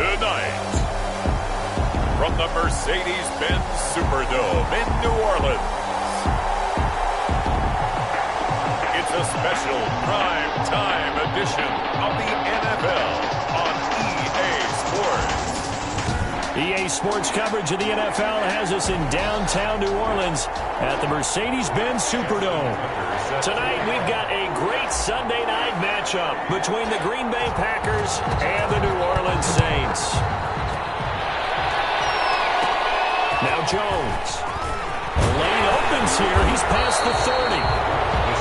Tonight, from the Mercedes-Benz Superdome in New Orleans, it's a special prime time edition of the NFL on EA Sports. EA Sports coverage of the NFL has us in downtown New Orleans at the Mercedes-Benz Superdome. Tonight, we've got a great Sunday night matchup between the Green Bay Packers and the New Orleans Saints. Now Jones. The lane opens here. He's past the 30.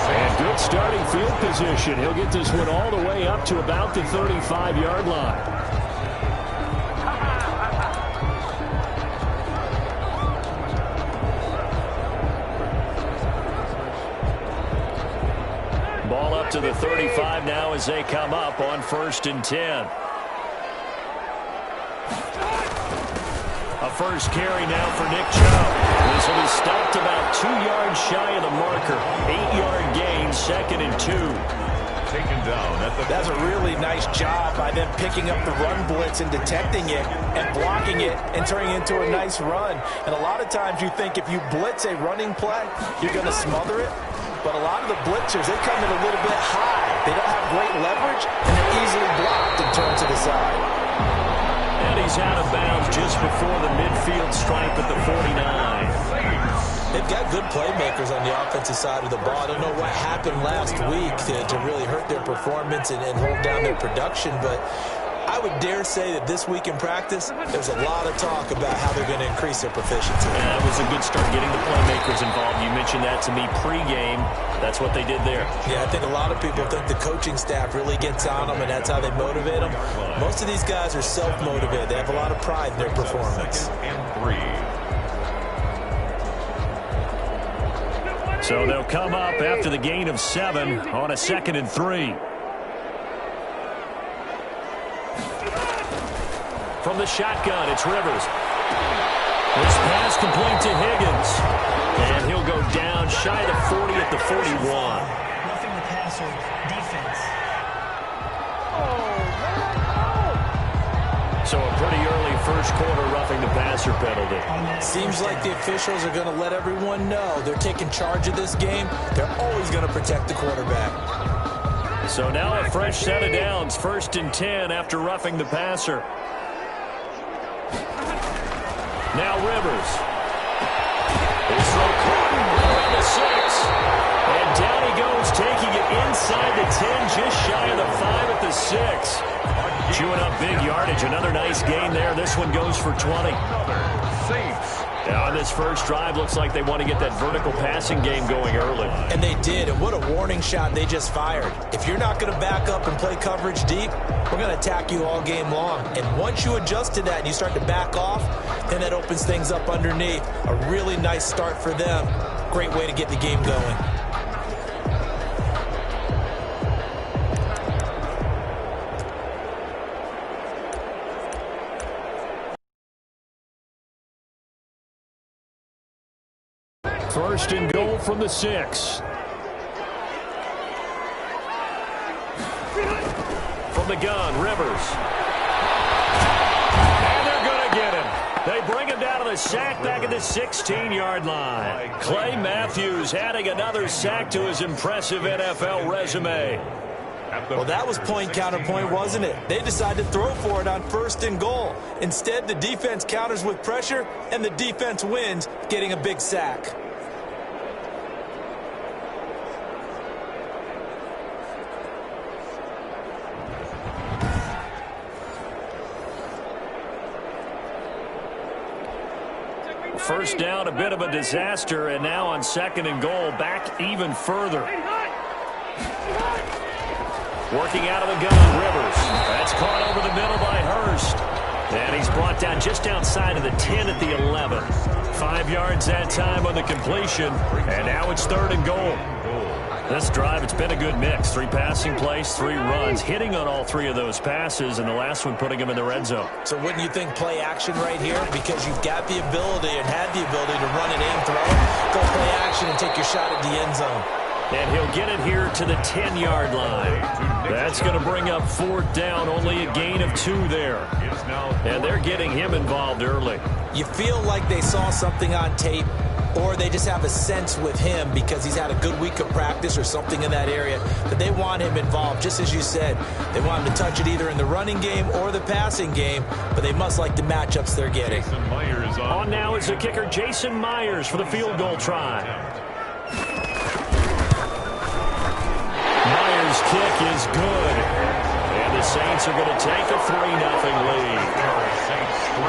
And good starting field position. He'll get this one all the way up to about the 35-yard line. Ball up to the 35 now as they come up on 1st and 10. A first carry now for Nick Chubb. This will be stopped about 2 yards shy of the marker. 8-yard gain, 2nd and 2. Taken down at the... That's a really nice job by them picking up the run blitz and detecting it and blocking it and turning it into a nice run. And a lot of times you think if you blitz a running play, you're going to smother it. But a lot of the blitzers, they come in a little bit high. They don't have great leverage, and they're easily blocked and turned to the side. And he's out of bounds just before the midfield stripe at the 49. They've got good playmakers on the offensive side of the ball. I don't know what happened last week to really hurt their performance and hold down their production, but I would dare say that this week in practice, there's a lot of talk about how they're going to increase their proficiency. Yeah, that was a good start getting the playmakers involved. You mentioned that to me pregame. That's what they did there. Yeah, I think a lot of people think the coaching staff really gets on them, and that's how they motivate them. Most of these guys are self-motivated. They have a lot of pride in their performance. So they'll come up after the gain of 7 on a 2nd and 3. From the shotgun, it's Rivers. This pass complete to Higgins. And he'll go down shy of the 40 at the 41. Roughing the passer, defense. So a pretty early first quarter roughing the passer penalty. Seems like the officials are going to let everyone know they're taking charge of this game. They're always going to protect the quarterback. So now a fresh set of downs, 1st and 10 after roughing the passer. Now Rivers. His throw caught around the 6. And down he goes, taking it inside the 10, just shy of the 5 at the 6. Chewing up big yardage. Another nice gain there. This one goes for 20. Saints Now, on this first drive, looks like they want to get that vertical passing game going early. And they did, and what a warning shot they just fired. If you're not going to back up and play coverage deep, we're going to attack you all game long. And once you adjust to that and you start to back off, then that opens things up underneath. A really nice start for them. Great way to get the game going. First and goal from the 6. From the gun, Rivers. And they're going to get him. They bring him down to the sack back at the 16-yard line. Clay Matthews adding another sack to his impressive NFL resume. Well, that was point counterpoint, wasn't it? They decided to throw for it on first and goal. Instead, the defense counters with pressure, and the defense wins, getting a big sack. First down, a bit of a disaster, and now on second and goal, back even further. Working out of the gun, Rivers. That's caught over the middle by Hurst. And he's brought down just outside of the 10 at the 11. 5 yards that time on the completion, and now it's third and goal. This drive, it's been a good mix. 3 passing plays, 3 runs, hitting on all 3 of those passes, and the last one putting him in the red zone. So wouldn't you think play action right here? Because you've got the ability and had the ability to run it and throw it. Go play action and take your shot at the end zone. And he'll get it here to the 10-yard line. That's going to bring up fourth down, only a gain of 2 there. And they're getting him involved early. You feel like they saw something on tape, or they just have a sense with him because he's had a good week of practice or something in that area that they want him involved. Just as you said, they want him to touch it either in the running game or the passing game, but they must like the matchups they're getting. On now is the kicker, Jason Myers, for the field goal try. Myers' kick is good. And the Saints are going to take a 3-0 lead. Saints 3,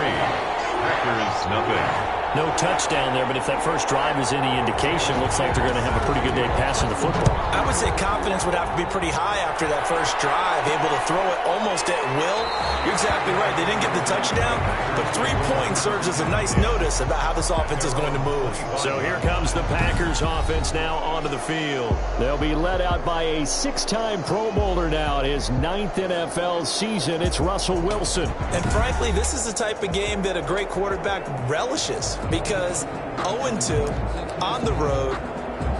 Packers nothing. No touchdown there, but if that first drive is any indication, looks like they're going to have a pretty good day passing the football. I would say confidence would have to be pretty high after that first drive, able to throw it almost at will. You're exactly right. They didn't get the touchdown, but 3 points serves as a nice notice about how this offense is going to move. So here comes the Packers offense now onto the field. They'll be led out by a 6-time Pro Bowler now in his 9th NFL season. It's Russell Wilson. And frankly, this is the type of game that a great quarterback relishes, because 0-2 on the road,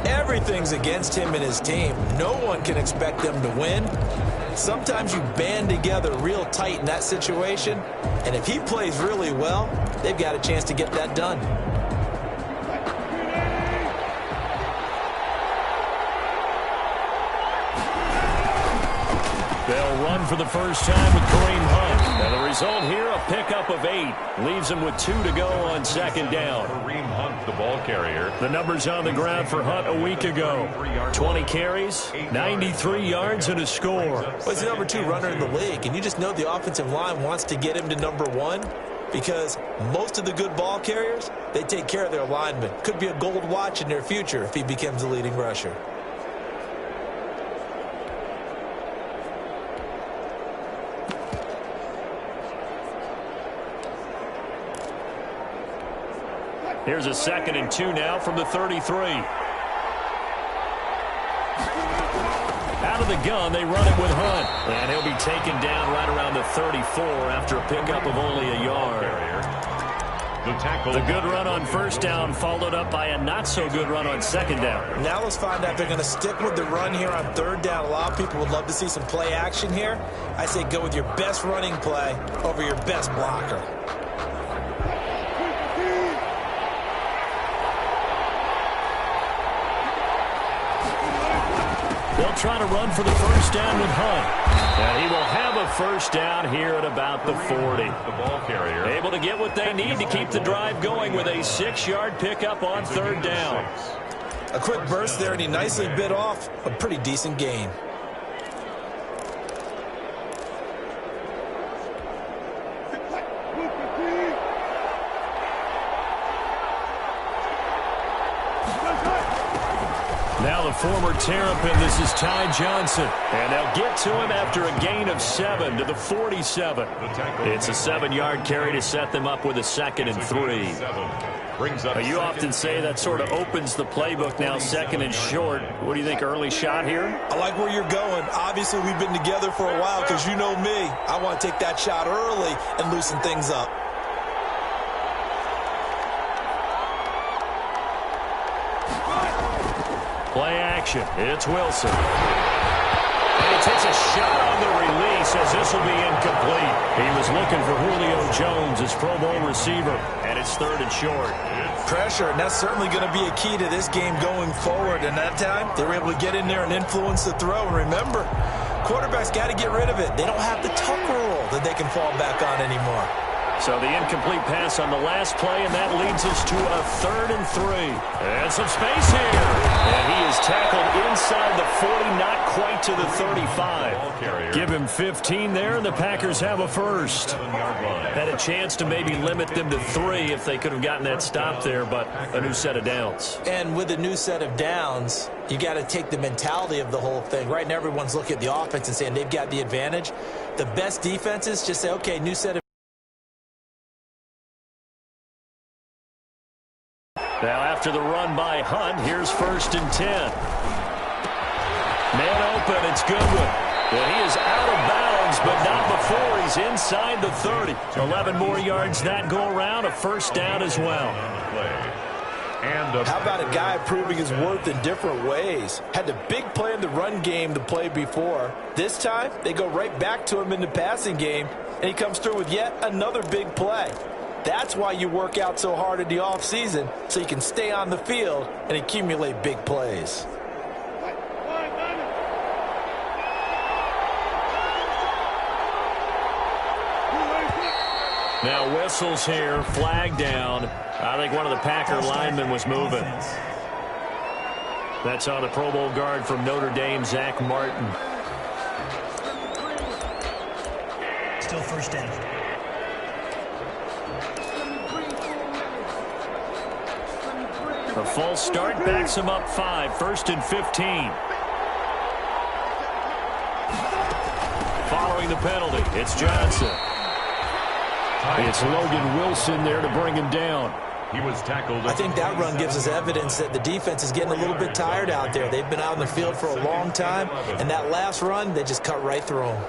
everything's against him and his team. No one can expect them to win. Sometimes you band together real tight in that situation, and if he plays really well, they've got a chance to get that done. They'll run for the first time with Kareem Hunt. And the result here, a pickup of 8. Leaves them with 2 to go on second down. Kareem Hunt, the ball carrier. The numbers on the ground for Hunt a week ago. 20 carries, 93 yards, and a score. Well, he's the number 2 runner in the league, and you just know the offensive line wants to get him to number 1, because most of the good ball carriers, they take care of their linemen. Could be a gold watch in their future if he becomes the leading rusher. Here's a 2nd and 2 now from the 33. Out of the gun, they run it with Hunt. And he'll be taken down right around the 34 after a pickup of only a yard. The good run on first down followed up by a not-so-good run on second down. Now let's find out if they're going to stick with the run here on third down. A lot of people would love to see some play action here. I say go with your best running play over your best blocker. They'll try to run for the first down with Hunt. And he will have a first down here at about the 40. The ball carrier. Able to get what they need to keep the drive going with a 6-yard pickup on third down. A quick burst there, and he nicely bit off a pretty decent gain. Now the former Terrapin, this is Ty Johnson. And they'll get to him after a gain of 7 to the 47. It's a 7-yard carry to set them up with a 2nd and 3. You often say that sort of opens the playbook now, 2nd and short. What do you think, early shot here? I like where you're going. Obviously, we've been together for a while because you know me. I want to take that shot early and loosen things up. Play action. It's Wilson. And he takes a shot on the release as this will be incomplete. He was looking for Julio Jones, his Pro Bowl receiver, and it's 3rd and short. Pressure, and that's certainly going to be a key to this game going forward. And that time, they were able to get in there and influence the throw. And remember, quarterbacks got to get rid of it. They don't have the tuck rule that they can fall back on anymore. So the incomplete pass on the last play, and that leads us to a 3rd and 3. And some space here. And he is tackled inside the 40, not quite to the 35. Give him 15 there, and the Packers have a first. Had a chance to maybe limit them to 3 if they could have gotten that stop there, but a new set of downs. And with a new set of downs, you got to take the mentality of the whole thing. Right now, everyone's looking at the offense and saying they've got the advantage. The best defenses just say, okay, new set of. Now after the run by Hunt, here's 1st and 10. Man open, it's Goodwin. Well, he is out of bounds, but not before he's inside the 30. 11 more yards that go around, a first down as well. How about a guy proving his worth in different ways? Had the big play in the run game to play before. This time, they go right back to him in the passing game, and he comes through with yet another big play. That's why you work out so hard in the offseason, so you can stay on the field and accumulate big plays. Now whistles here, flag down. I think one of the Packer linemen was moving. That's on the Pro Bowl guard from Notre Dame, Zach Martin. Still first down. A false start backs him up 5, 1st and 15. Following the penalty, it's Johnson. It's Logan Wilson there to bring him down. He was tackled. I think that run gives us evidence that the defense is getting a little bit tired out there. They've been out in the field for a long time, and that last run, they just cut right through them.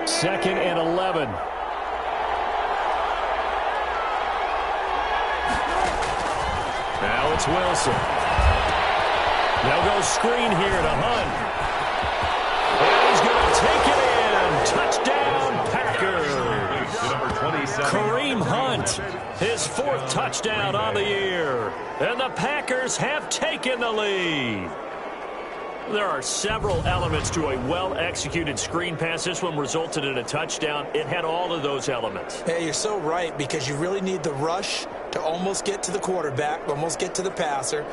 2nd and 11. Now it's Wilson. They'll go screen here to Hunt. And he's going to take it in. Touchdown, Packers. Number 27. Kareem Hunt, his 4th touchdown on the year. And the Packers have taken the lead. There are several elements to a well-executed screen pass. This one resulted in a touchdown. It had all of those elements. Hey, you're so right, because you really need the rush to almost get to the quarterback, almost get to the passer.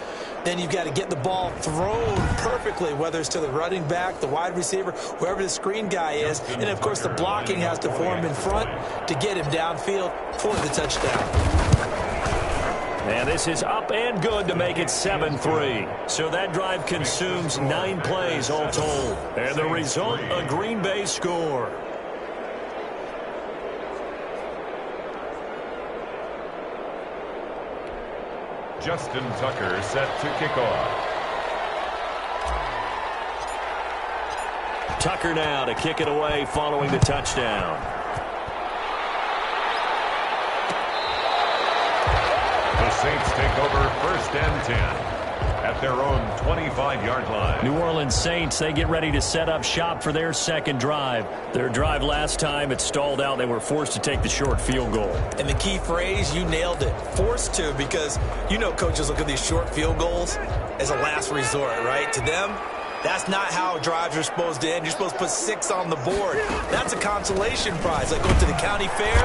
Then you've got to get the ball thrown perfectly, whether it's to the running back, the wide receiver, whoever the screen guy is. And, of course, the blocking has to form in front to get him downfield for the touchdown. And this is up and good to make it 7-3. So that drive consumes 9 plays all told. And the result, a Green Bay score. Justin Tucker set to kick off. Tucker now to kick it away following the touchdown. The Saints take over 1st and 10 at their own 25-yard line. New Orleans Saints, they get ready to set up shop for their second drive. Their drive last time, it stalled out. They were forced to take the short field goal. And the key phrase, you nailed it, forced to, because you know coaches look at these short field goals as a last resort, right? To them, That's not how drives are supposed to end. You're supposed to put 6 on the board. That's a consolation prize. Like going to the county fair,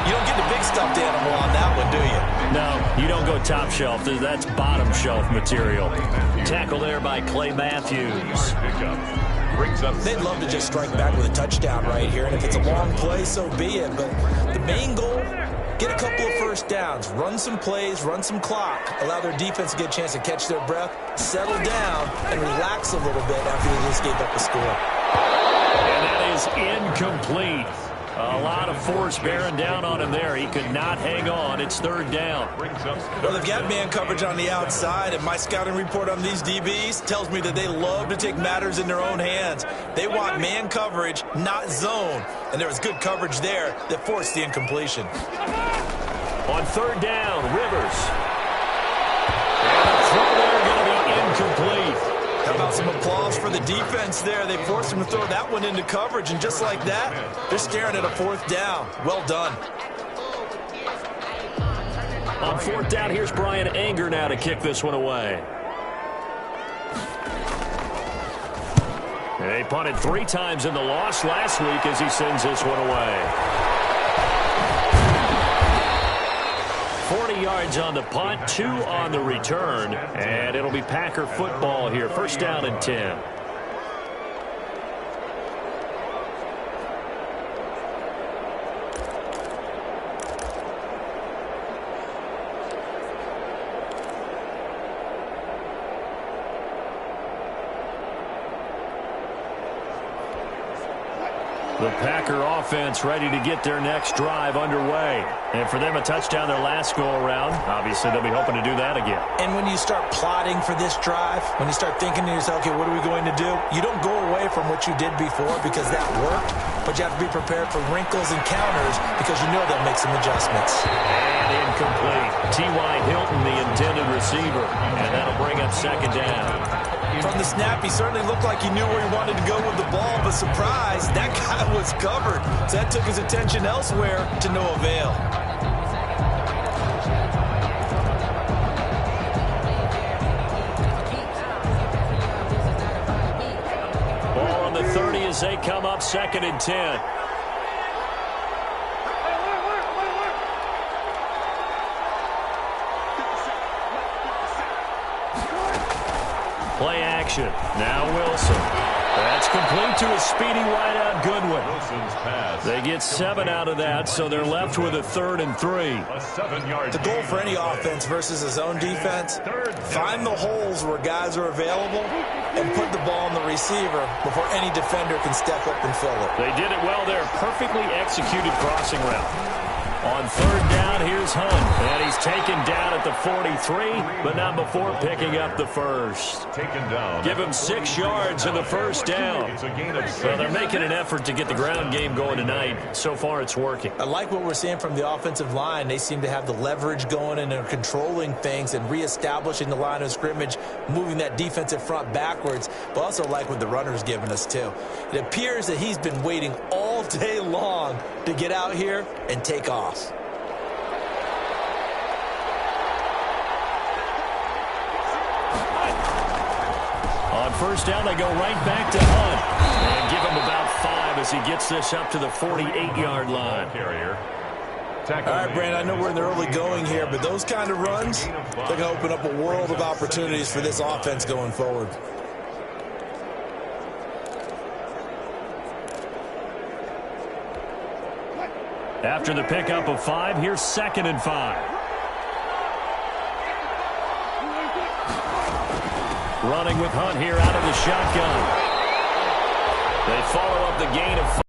you don't get the big stuffed animal on that one, do you? No, you don't go top shelf. That's bottom shelf material. Tackle there by Clay Matthews. They'd love to just strike back with a touchdown right here, and if it's a long play, so be it. But the main goal, get a couple of first downs, run some plays, run some clock, allow their defense to get a chance to catch their breath, settle down, and relax a little bit after they just gave up a score. And that is incomplete. A lot of force bearing down on him there. He could not hang on. It's third down. Well, they've got man coverage on the outside, and my scouting report on these DBs tells me that they love to take matters in their own hands. They want man coverage, not zone. And there was good coverage there that forced the incompletion. On third down, Rivers. And the throw there going to be incomplete. How about some applause for the defense there? They forced him to throw that one into coverage, and just like that, they're staring at a fourth down. Well done. On fourth down, here's Brian Anger now to kick this one away. They punted 3 times in the loss last week as he sends this one away. 40 yards on the punt, 2 on the return, and it'll be Packer football here. First down and 10. The Packer offense ready to get their next drive underway. And for them, a touchdown their last go-around. Obviously, they'll be hoping to do that again. And when you start plotting for this drive, when you start thinking to yourself, okay, what are we going to do? You don't go away from what you did before because that worked, but you have to be prepared for wrinkles and counters because you know they'll make some adjustments. And incomplete. T.Y. Hilton, the intended receiver. And that'll bring up second down. From the snap, he certainly looked like he knew where he wanted to go with the ball, but surprise, that guy was covered. So that took his attention elsewhere to no avail. Ball on the 30 as they come up, second and 10. Play action. Now Wilson. That's complete to a speedy wideout Goodwin. They get 7 out of that, so they're left with a 3rd and 3. The goal for any offense versus a zone defense, find the holes where guys are available and put the ball on the receiver before any defender can step up and fill it. They did it well there. Perfectly executed crossing route. On third down, here's Hunt. And he's taken down at the 43, but not before picking up the first. Taken down. Give him 6 yards in the first down. It's a gain of 6. Well, they're making an effort to get the ground game going tonight. So far, it's working. I like what we're seeing from the offensive line. They seem to have the leverage going and they're controlling things and reestablishing the line of scrimmage, moving that defensive front backwards, but also like what the runner's giving us, too. It appears that he's been waiting all day long to get out here and take off. On first down, they go right back to Hunt. And give him about 5 as he gets this up to the 48-yard line. Carrier. All right, Brandon, I know we're in the early going here, but those kind of runs, they're going to open up a world of opportunities for this offense going forward. After the pickup of 5, here's 2nd and 5. Running with Hunt here out of the shotgun. They follow up the gain of 5.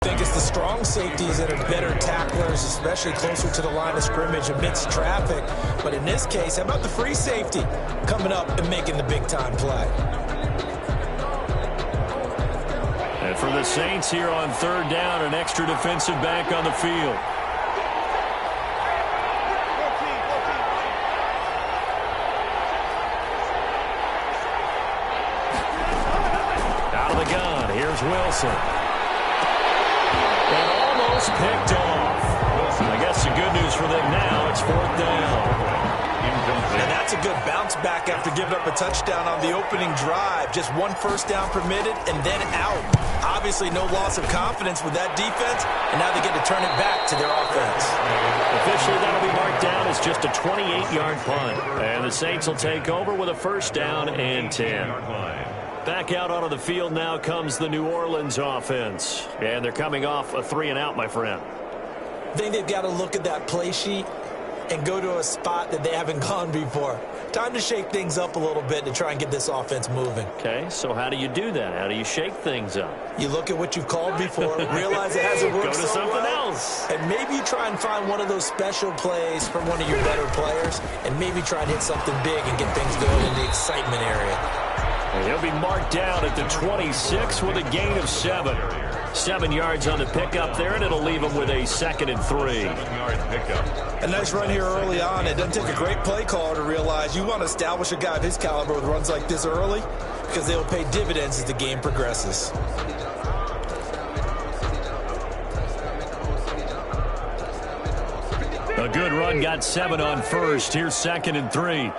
I think it's the strong safeties that are better tacklers, especially closer to the line of scrimmage amidst traffic. But in this case, how about the free safety coming up and making the big-time play? And for the Saints here on third down, an extra defensive back on the field. Out of the gun, here's Wilson. And almost picked off. I guess the good news for them now, it's 4th down. And that That's a good bounce back after giving up a touchdown on the opening drive. Just one first down permitted and then out. Obviously no loss of confidence with that defense, and now they get to turn it back to their offense. Officially, that'll be marked down as just a 28-yard punt. And the Saints will take over with a first down and 10. Back out onto the field now comes the New Orleans offense. And they're coming off a 3-and-out, my friend. I think they've got to look at that play sheet and go to a spot that they haven't gone before. Time to shake things up a little bit to try and get this offense moving. Okay, so how do you do that? How do you shake things up? You look at what you've called before, realize it hasn't worked Go to so something well, else. and maybe you try and find one of those special plays from one of your better players, and maybe try and hit something big and get things going in the excitement area. And he'll be marked down at the 26 with a gain of 7. 7 yards on the pickup there, and it'll leave him with a 2nd and 3. 7-yard pickup. A nice run here early on. It doesn't take a great play caller to realize you want to establish a guy of his caliber with runs like this early because they will pay dividends as the game progresses. A good run, got 7 on first. Here's 2nd and 3.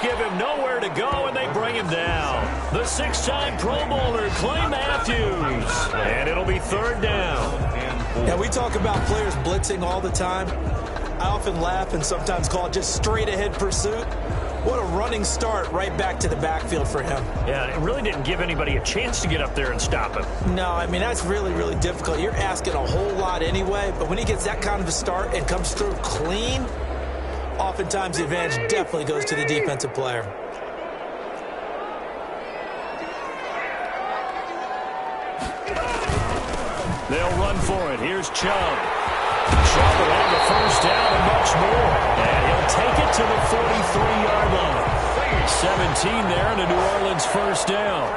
Give him nowhere to go, and they bring him down. The 6-time Pro Bowler, Clay Matthews. And it'll be 3rd down. Now, we talk about players blitzing all the time. I often laugh and sometimes call it just straight-ahead pursuit. What a running start right back to the backfield for him. Yeah, it really didn't give anybody a chance to get up there and stop him. No, I mean, that's really, really difficult. You're asking a whole lot anyway, but when he gets that kind of a start and comes through clean, oftentimes the advantage definitely goes to the defensive player. They'll run for it. Here's Chubb. Chubb will have the first down and much more. And he'll take it to the 43-yard line. 17 there and a New Orleans first down.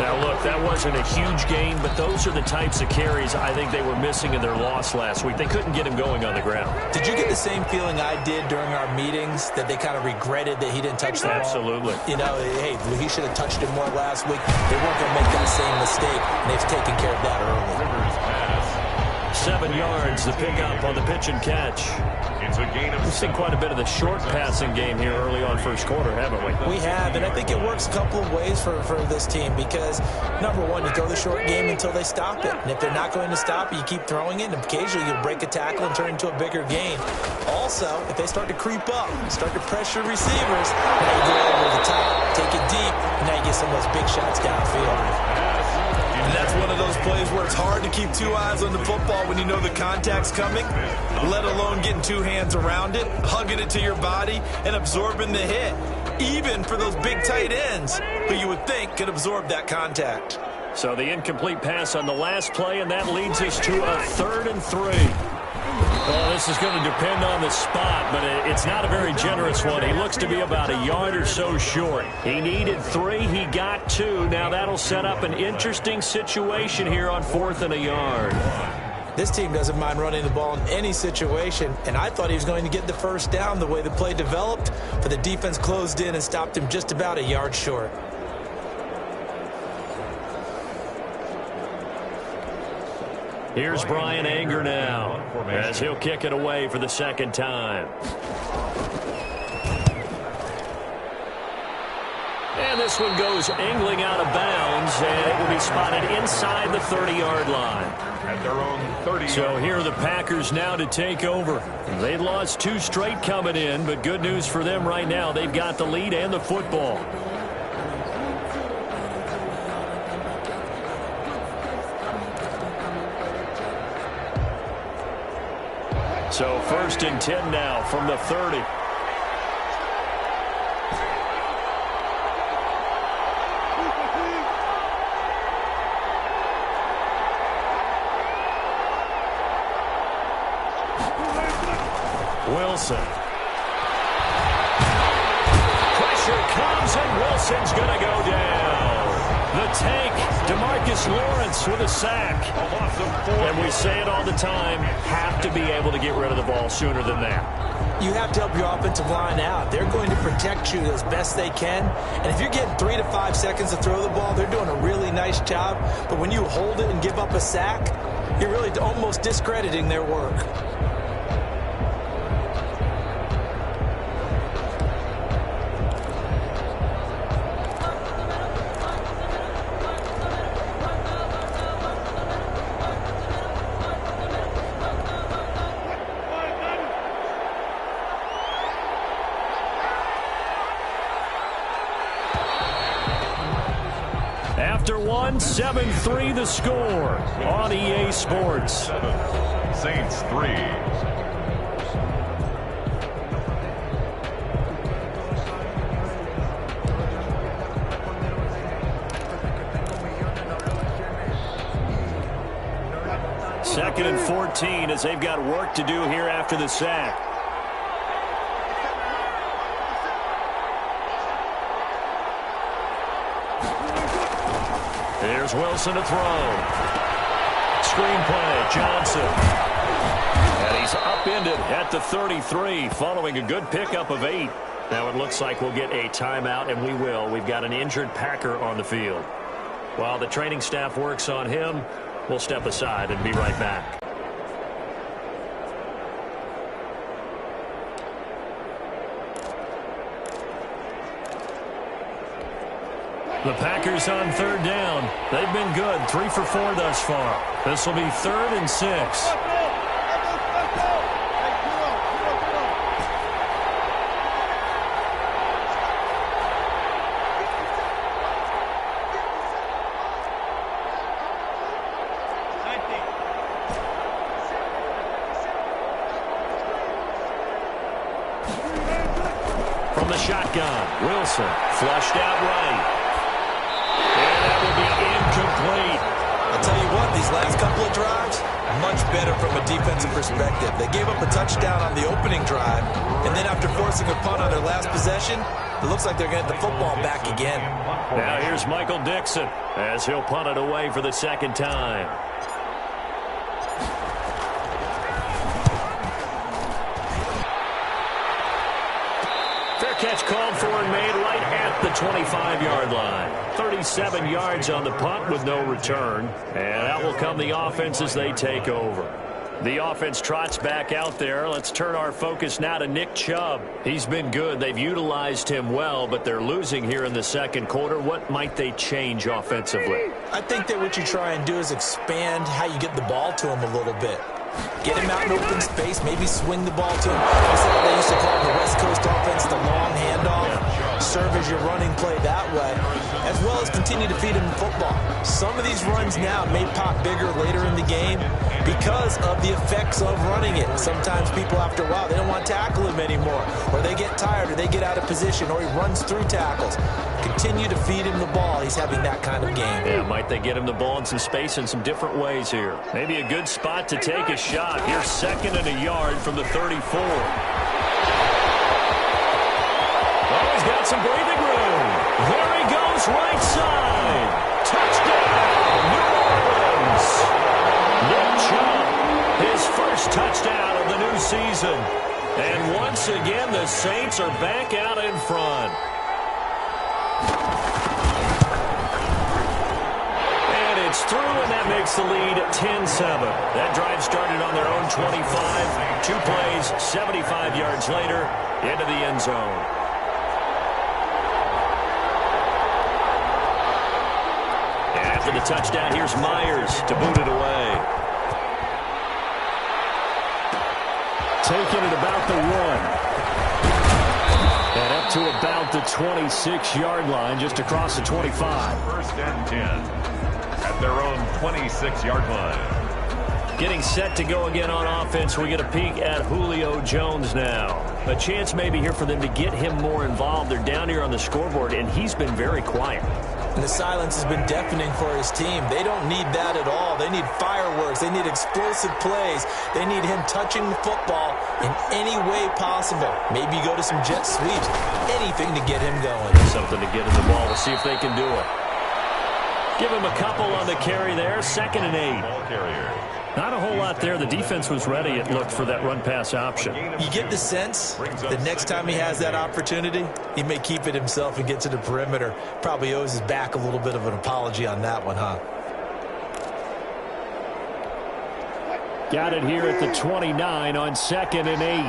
Now, look, that wasn't a huge gain, but those are the types of carries I think they were missing in their loss last week. They couldn't get him going on the ground. Did you get the same feeling I did during our meetings, that they kind of regretted that he didn't touch the ball? Absolutely. You know, hey, he should have touched it more last week. They weren't going to make that same mistake, and they've taken care of that early. 7 yards, the pickup on the pitch and catch. It's a gain of We've seen quite a bit of the short passing game here early on first quarter, haven't we? We have, and I think it works a couple of ways for this team because, number one, you throw the short game until they stop it. And if they're not going to stop it, you keep throwing it, and occasionally you'll break a tackle and turn it into a bigger gain. Also, if they start to creep up, start to pressure receivers, now you go over the top, take it deep, and now you get some of those big shots downfield. And that's one of those plays where it's hard to keep 2 eyes on the football when you know the contact's coming, let alone getting 2 hands around it, hugging it to your body, and absorbing the hit, even for those big tight ends who you would think could absorb that contact. So the incomplete pass on the last play, and that leads us to a 3rd and 3. Well, this is going to depend on the spot, but it's not a very generous one. He looks to be about a yard or so short. He needed 3. He got 2. Now that'll set up an interesting situation here on 4th and a yard. This team doesn't mind running the ball in any situation, and I thought he was going to get the first down the way the play developed, but the defense closed in and stopped him just about a yard short. Here's Brian Anger now as he'll kick it away for the 2nd time. And this one goes angling out of bounds, and it will be spotted inside the 30-yard line. at their own 30. So here are the Packers now to take over. They lost 2 straight coming in, but good news for them right now. They've got the lead and the football. So 1st and 10 now from the 30. Wilson. Pressure comes, and Wilson's going to go down. The tank Lawrence with a sack. And we say it all the time, have to be able to get rid of the ball sooner than that. You have to help your offensive line out. They're going to protect you as best they can. And if you're getting 3 to 5 seconds to throw the ball, they're doing a really nice job. But when you hold it and give up a sack, you're really almost discrediting their work. After 7-3 the score on EA Sports. Saints 3. Second and 14 as they've got work to do here after the sack. Here's Wilson to throw. Screenplay, Johnson. And he's upended at the 33 following a good pickup of 8. Now it looks like we'll get a timeout, and we will. We've got an injured Packer on the field. While the training staff works on him, we'll step aside and be right back. The Packers on third down. They've been good, 3 for 4 thus far. This will be 3rd and 6. From the shotgun, Wilson flushed out right. Incomplete. I'll tell you what, these last couple of drives, much better from a defensive perspective. They gave up a touchdown on the opening drive, and then after forcing a punt on their last possession, it looks like they're going to get the football back again. Now here's Michael Dixon as he'll punt it away for the second time. Fair catch called for and made right at the 25-yard line. 37 yards on the punt with no return. And out will come the offense as they take over. The offense trots back out there. Let's turn our focus now to Nick Chubb. He's been good. They've utilized him well, but they're losing here in the second quarter. What might they change offensively? I think that what you try and do is expand how you get the ball to him a little bit. Get him out in open space, maybe swing the ball to him. That's what they used to call the West Coast offense, the long handoff. Serve as your running play that way, as well as continue to feed him the football. Some of these runs now may pop bigger later in the game because of the effects of running it. Sometimes people, after a while, they don't want to tackle him anymore, or they get tired, or they get out of position, or he runs through tackles. Continue to feed him the ball. He's having that kind of game. Yeah, might they get him the ball in some space in some different ways here? Maybe a good spot to take a shot. Here's 2nd and a yard from the 34. Oh, he's got some breathing room. There he goes, right side. Touchdown, New Orleans. Nick Chubb, his first touchdown of the new season. And once again, the Saints are back out in front. It's through, and that makes the lead 10-7. That drive started on their own 25. 2 plays, 75 yards later, into the end zone. After the touchdown, here's Myers to boot it away. Taking it about the 1. And up to about the 26-yard line, just across the 25. 1st and 10. At their own 26-yard line. Getting set to go again on offense. We get a peek at Julio Jones now. A chance maybe here for them to get him more involved. They're down here on the scoreboard, and he's been very quiet. And the silence has been deafening for his team. They don't need that at all. They need fireworks. They need explosive plays. They need him touching the football in any way possible. Maybe go to some jet sweeps. Anything to get him going. Something to get in the ball. We'll see if they can do it. Give him a couple on the carry there. 2nd and 8. Ball carrier. Not a whole lot there. The defense was ready, it looked, for that run-pass option. You get the sense that next time he has that opportunity, he may keep it himself and get to the perimeter. Probably owes his back a little bit of an apology on that one, huh? Got it here at the 29 on 2nd and 8.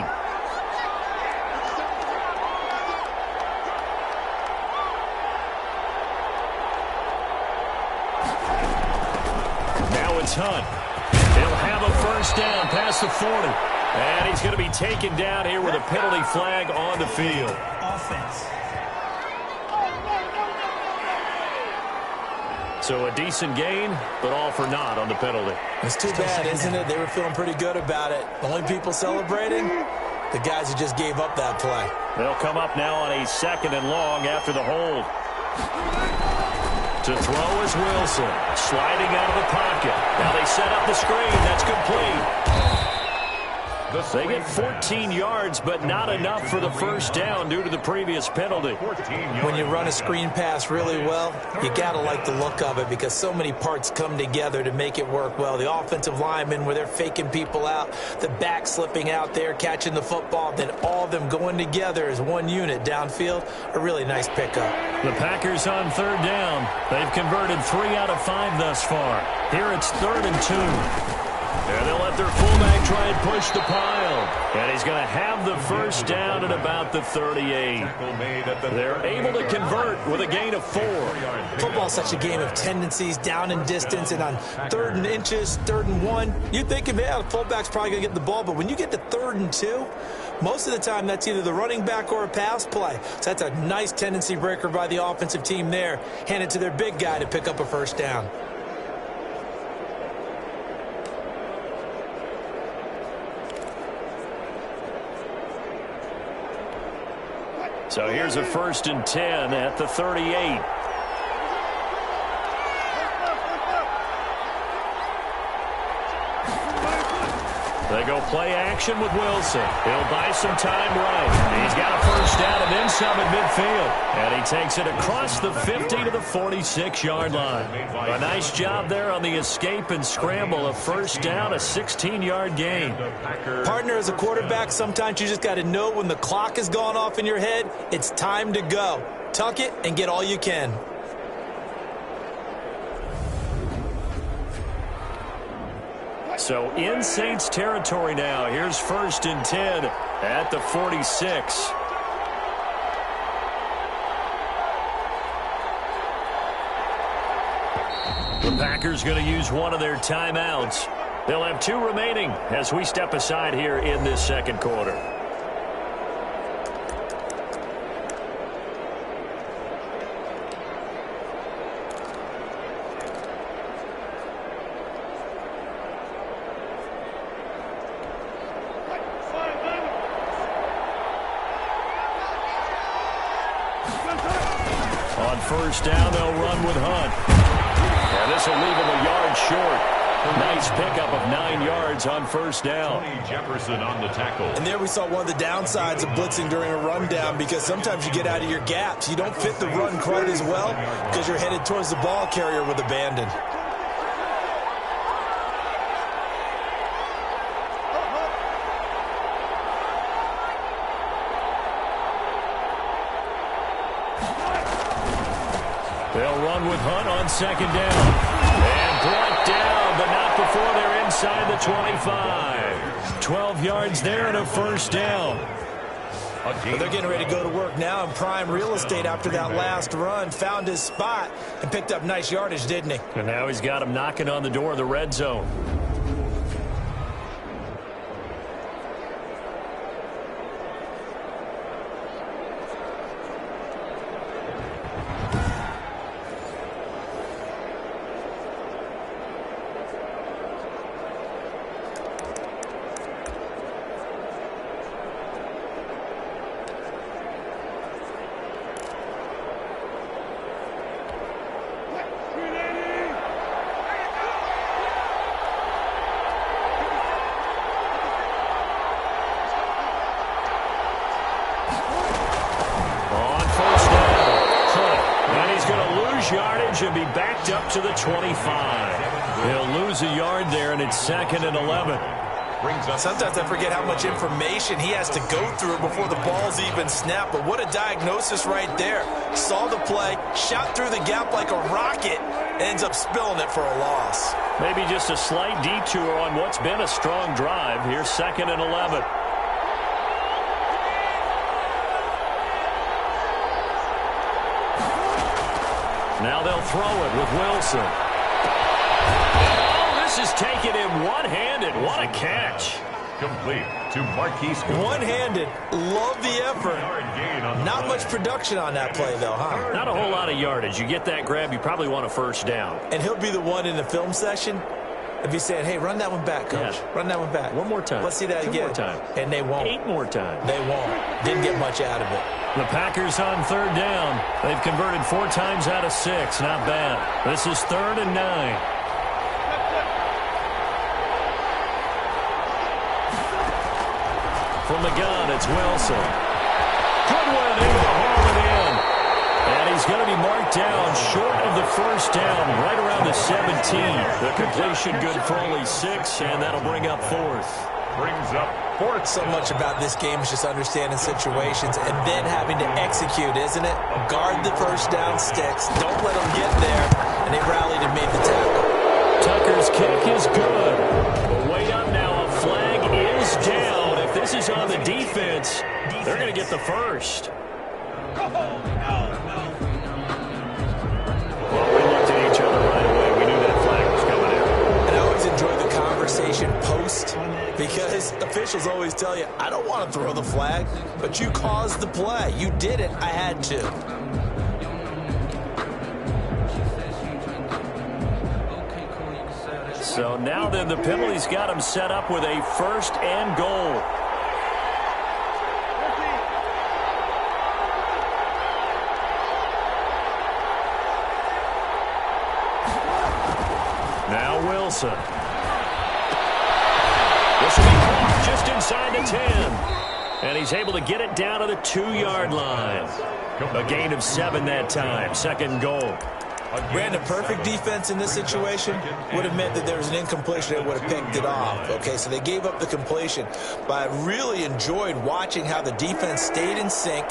Now it's Hunt. He'll have a first down past the 40. And he's going to be taken down here with a penalty flag on the field. Offense. So a decent gain, but all for naught on the penalty. It's too bad, isn't it? They were feeling pretty good about it. The only people celebrating, the guys who just gave up that play. They'll come up now on a 2nd and long after the hold. To throw is Wilson, sliding out of the pocket. Now they set up the screen. That's complete. They get 14 yards, but not enough for the first down due to the previous penalty. When you run a screen pass really well, you got to like the look of it because so many parts come together to make it work well. The offensive linemen, where they're faking people out, the back slipping out there, catching the football, then all of them going together as one unit downfield. A really nice pickup. The Packers on 3rd down. They've converted 3 out of 5 thus far. Here it's 3rd and 2. And they'll let their fullback try and push the pile. And he's going to have the first down at about the 38. They're able to convert with a gain of 4. Football's such a game of tendencies, down and distance, and on 3rd and inches, 3rd and 1, you're thinking, man, the fullback's probably going to get the ball. But when you get to 3rd and 2, most of the time that's either the running back or a pass play. So that's a nice tendency breaker by the offensive team there. Hand it to their big guy to pick up a first down. So here's a 1st and 10 at the 38. They go play action with Wilson. He'll buy some time right. He's got a first down and then some at midfield. And he takes it across the 50 to the 46-yard line. A nice job there on the escape and scramble. A first down, a 16-yard gain. Partner, as a quarterback, sometimes you just got to know when the clock has gone off in your head, it's time to go. Tuck it and get all you can. So in Saints territory now. Here's 1st and 10 at the 46. The Packers going to use one of their timeouts. They'll have 2 remaining as we step aside here in this 2nd quarter. On 1st down, they'll run with Hunt. And this will leave him a yard short. Nice pickup of 9 yards on 1st down. Jefferson on the tackle. And there we saw one of the downsides of blitzing during a rundown because sometimes you get out of your gaps. You don't fit the run quite as well because you're headed towards the ball carrier with abandon. They'll run with Hunt on 2nd down. And brought down, but not before they're inside the 25. 12 yards there and a first down. Well, they're getting ready to go to work now in prime real estate after that last run. Found his spot and picked up nice yardage, didn't he? And now he's got him knocking on the door of the red zone. to the 25. He'll lose a yard there, and it's 2nd and 11. Sometimes I forget how much information he has to go through before the ball's even snapped. But what a diagnosis right there. Saw the play, shot through the gap like a rocket, ends up spilling it for a loss. Maybe just a slight detour on what's been a strong drive. Here's 2nd and 11. Now they'll throw it with Wilson. Oh, this is taken in one-handed. What a catch. Complete to Marquise Cooper. One-handed. Love the effort. Not much production on that play, though, huh? Not a whole lot of yardage. You get that grab, you probably want a first down. And he'll be the one in the film session if he's saying, hey, run that one back, coach. Yeah. Run that one back. One more time. Let's see that again. 2 more times. And they won't. 8 more times. They won't. Didn't get much out of it. The Packers on 3rd down. They've converted 4 times out of 6. Not bad. This is 3rd and 9. From the gun, it's Wilson. Good one, able to haul it in. And he's going to be marked down short of the first down, right around the 17. The completion good for only 6, and that'll bring up 4th. Brings up 4th. So much about this game is just understanding situations and then having to execute, isn't it? Guard the first down sticks. Don't let them get there. And they rallied and made the tackle. Tucker's kick is good. But way up now, a flag is down. If this is on the defense, they're going to get the first. Well, we looked at each other right away. We knew that flag was coming out. And I always enjoy the conversation post because officials always tell you, I don't want to throw the flag, but you caused the play. You did it. I had to. So now then the penalty's got him set up with a 1st and goal. Now Wilson. This will be caught just inside the 10. And he's able to get it down to the 2-yard line. A gain of 7 that time. 2nd goal. Ran a perfect defense in this situation would have meant that there was an incompletion that would have picked it off. Okay, so they gave up the completion. But I really enjoyed watching how the defense stayed in sync,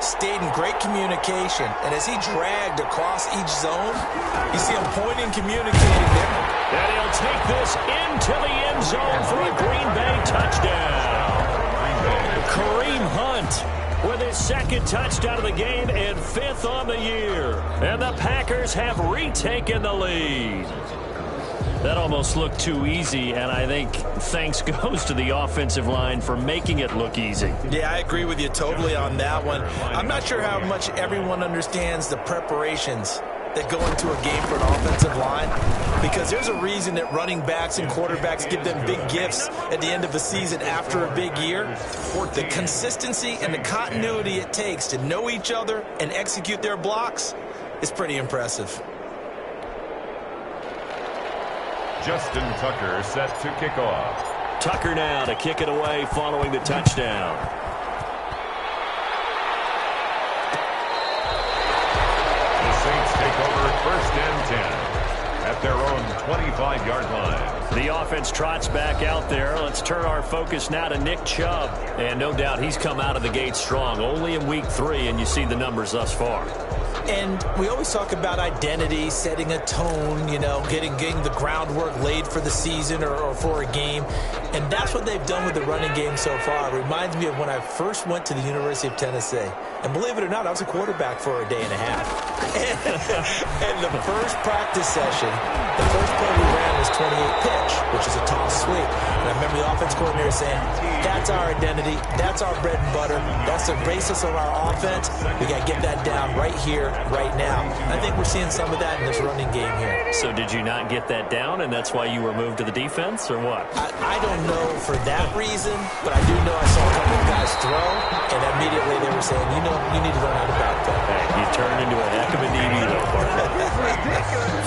stayed in great communication. And as he dragged across each zone, you see him pointing, communicating there. And he'll take this into the end zone for a Green Bay touchdown. Kareem Hunt with his 2nd touchdown of the game and 5th on the year. And the Packers have retaken the lead. That almost looked too easy, and I think thanks goes to the offensive line for making it look easy. Yeah, I agree with you totally on that one. I'm not sure how much everyone understands the preparations that go into a game for an offensive line, because there's a reason that running backs and quarterbacks give them big gifts at the end of the season after a big year. The consistency and the continuity it takes to know each other and execute their blocks is pretty impressive. Justin Tucker set to kick off. Tucker now to kick it away following the touchdown. Saints take over 1st and 10 at their own 25-yard line. The offense trots back out there. Let's turn our focus now to Nick Chubb. And no doubt he's come out of the gate strong. Only in week 3, and you see the numbers thus far. And we always talk about identity, setting a tone, you know, getting the groundwork laid for the season or for a game. And that's what they've done with the running game so far. It reminds me of when I first went to the University of Tennessee. And believe it or not, I was a quarterback for a day and a half. And the first practice session, the first play we ran was 28 pitch, which is a toss sweep. And I remember the offense coordinator saying, that's our identity, that's our bread and butter, that's the basis of our offense. We got to get that down right here, right now. And I think we're seeing some of that in this running game here. So did you not get that down, and that's why you were moved to the defense, or what? I don't know for that reason, but I do know I saw a couple of guys throw, and immediately they were saying, you know, you need to learn how to back that. Hey, you turned into a heck of a DB, though, partner.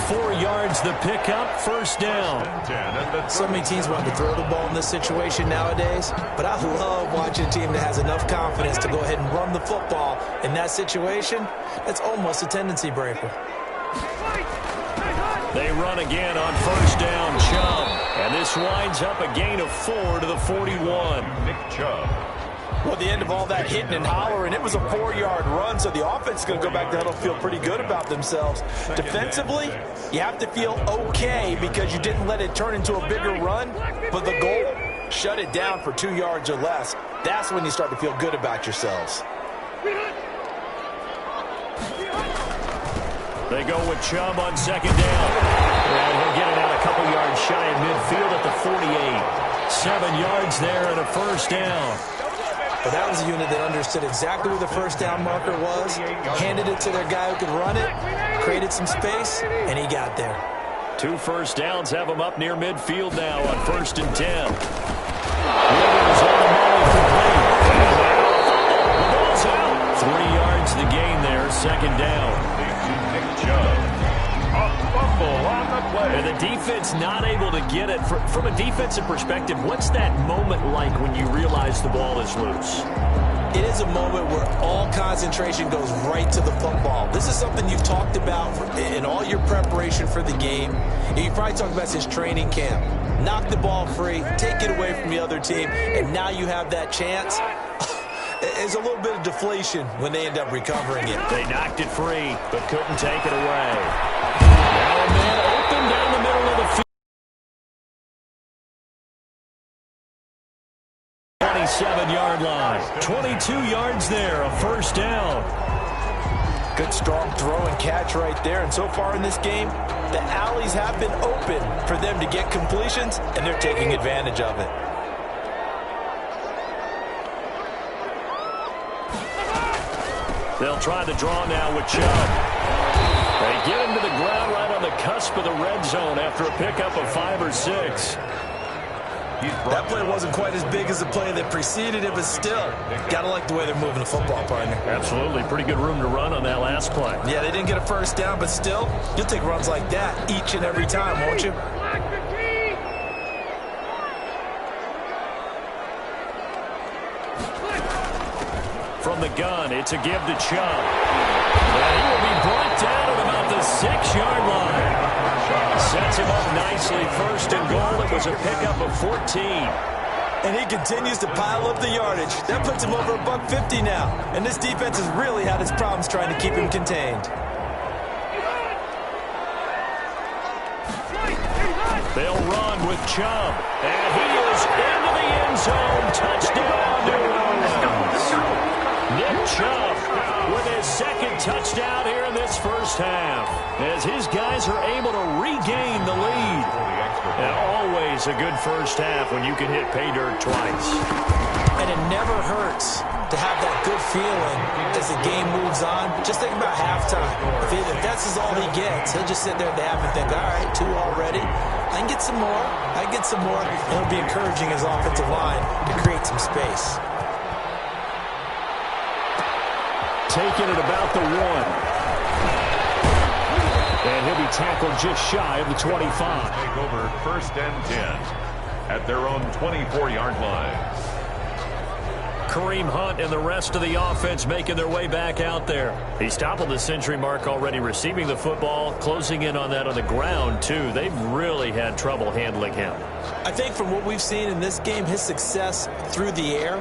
4 yards the pickup, 1st down. So many teams want to throw the ball in this situation nowadays, but I love watching a team that has enough confidence to go ahead and run the football in that situation. That's almost a tendency breaker. They run again on first down, Chubb. And this winds up a gain of 4 to the 41. Nick Chubb. Well, at the end of all that hitting and hollering, it was a 4-yard run, so the offense is going to go back to huddle, feel pretty good about themselves. Defensively, you have to feel okay because you didn't let it turn into a bigger run, but the goal, shut it down for 2 yards or less. That's when you start to feel good about yourselves. They go with Chubb on second down. And he'll get it out a couple yards shy of midfield at the 48. 7 yards there and a first down. But that was a unit that understood exactly where the first down marker was, handed it to their guy who could run it, created some space, and he got there. 2 first downs have him up near midfield now on first and 10. Rivers on the ball complete. The ball's out. 3 yards the gain there, second down. Nick Chubb. A fumble on the play. And the defense not able to get it. From a defensive perspective, what's that moment like when you realize the ball is loose? It is a moment where all concentration goes right to the football. This is something you've talked about in all your preparation for the game. You probably talked about since training camp. Knock the ball free, take it away from the other team, and now you have that chance. It's a little bit of deflation when they end up recovering it. They knocked it free, but couldn't take it away. Now a man open down the middle of the field. 27-yard line. 22 yards there, a first down. Good strong throw and catch right there. And so far in this game, the alleys have been open for them to get completions, and they're taking advantage of it. They'll try the draw now with Chubb. They get him to the ground right on the cusp of the red zone after a pickup of 5 or 6. That play wasn't quite as big as the play that preceded it, but still, gotta like the way they're moving the football, partner. Absolutely. Pretty good room to run on that last play. Yeah, they didn't get a first down, but still, you'll take runs like that each and every time, won't you? From the gun, it's a give to Chubb. And he will be brought down at about the 6-yard line. Sets him up nicely. First and goal. It was a pickup of 14. And he continues to pile up the yardage. That puts him over $150 now. And this defense has really had its problems trying to keep him contained. They'll run with Chubb. And he is into the end zone. Touchdown, New Orleans. Nick Chubb with his second touchdown here in this first half, as his guys are able to regain the lead. And always a good first half when you can hit pay dirt twice. And it never hurts to have that good feeling as the game moves on. Just think about halftime. If that's all he gets, he'll just sit there at the half and think, all right, 2 already. I can get some more. I can get some more. And he'll be encouraging his offensive line to create some space. Taking it about the 1. And he'll be tackled just shy of the 25. Take over first and 10 at their own 24-yard line. Kareem Hunt and the rest of the offense making their way back out there. He's toppled the century mark already receiving the football, closing in on that on the ground, too. They've really had trouble handling him. I think from what we've seen in this game, his success through the air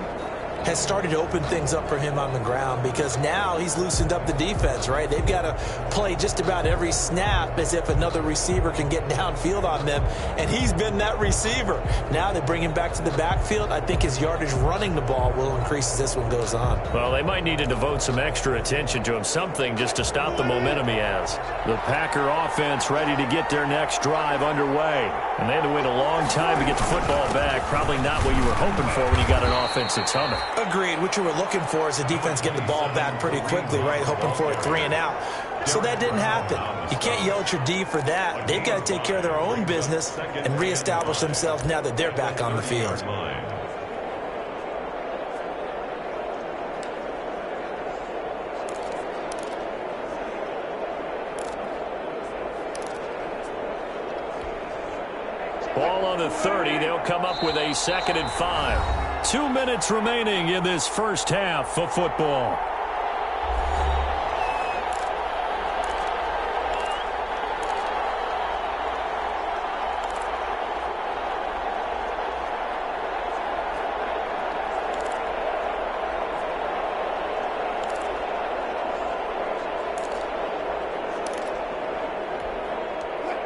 has started to open things up for him on the ground, because now he's loosened up the defense, right? They've got to play just about every snap as if another receiver can get downfield on them, and he's been that receiver. Now they bring him back to the backfield. I think his yardage running the ball will increase as this one goes on. Well, they might need to devote some extra attention to him, something just to stop the momentum he has. The Packer offense ready to get their next drive underway, and they had to wait a long time to get the football back. Probably not what you were hoping for when you got an offense that's humming. Agreed. What you were looking for is the defense getting the ball back pretty quickly, right? Hoping for a 3 and out. So that didn't happen. You can't yell at your D for that. They've got to take care of their own business and reestablish themselves now that they're back on the field. Ball on the 30. They'll come up with a 2nd and 5. 2 minutes remaining in this first half of football.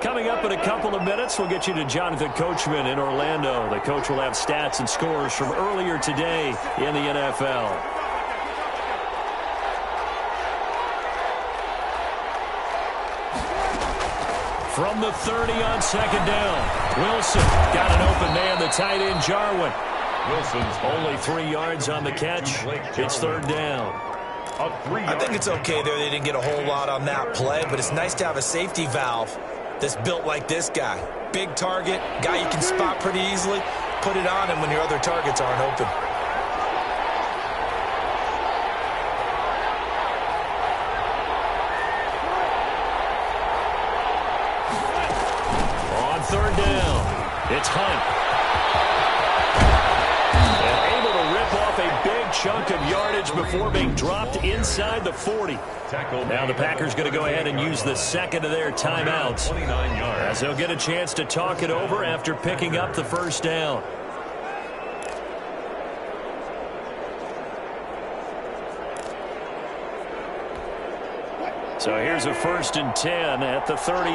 Coming up in a couple of minutes, we'll get you to Jonathan Coachman in Orlando. The coach will have stats and scores from earlier today in the NFL. From the 30 on second down, Wilson got an open man, the tight end Jarwin. Wilson's only 3 yards on the catch. It's third down. I think it's okay there. They didn't get a whole lot on that play, but it's nice to have a safety valve that's built like this guy. Big target, guy you can spot pretty easily. Put it on him when your other targets aren't open. On third down, it's Hunt. And able to rip off a big chunk of yardage before being dropped inside the 40. Now the Packers going to go ahead and use the second of their timeouts, as they'll get a chance to talk it over after picking up the first down. So here's a 1st and 10 at the 38.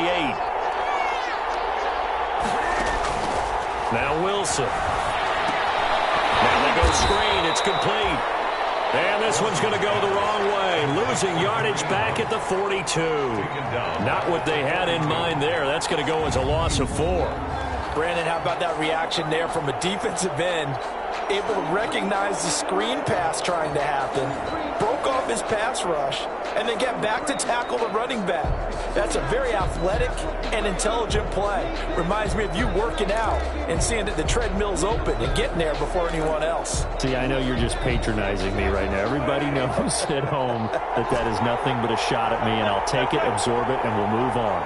Now Wilson. Now they go screen. It's complete. And this one's going to go the wrong way. Losing yardage back at the 42. Not what they had in mind there. That's going to go as a loss of 4. Brandon, how about that reaction there from a defensive end? Able to recognize the screen pass trying to happen. Broke off his pass rush. And then get back to tackle the running back. That's a very athletic and intelligent play. Reminds me of you working out and seeing that the treadmill's open and getting there before anyone else. See, I know you're just patronizing me right now. Everybody knows at home that that is nothing but a shot at me, and I'll take it, absorb it, and we'll move on.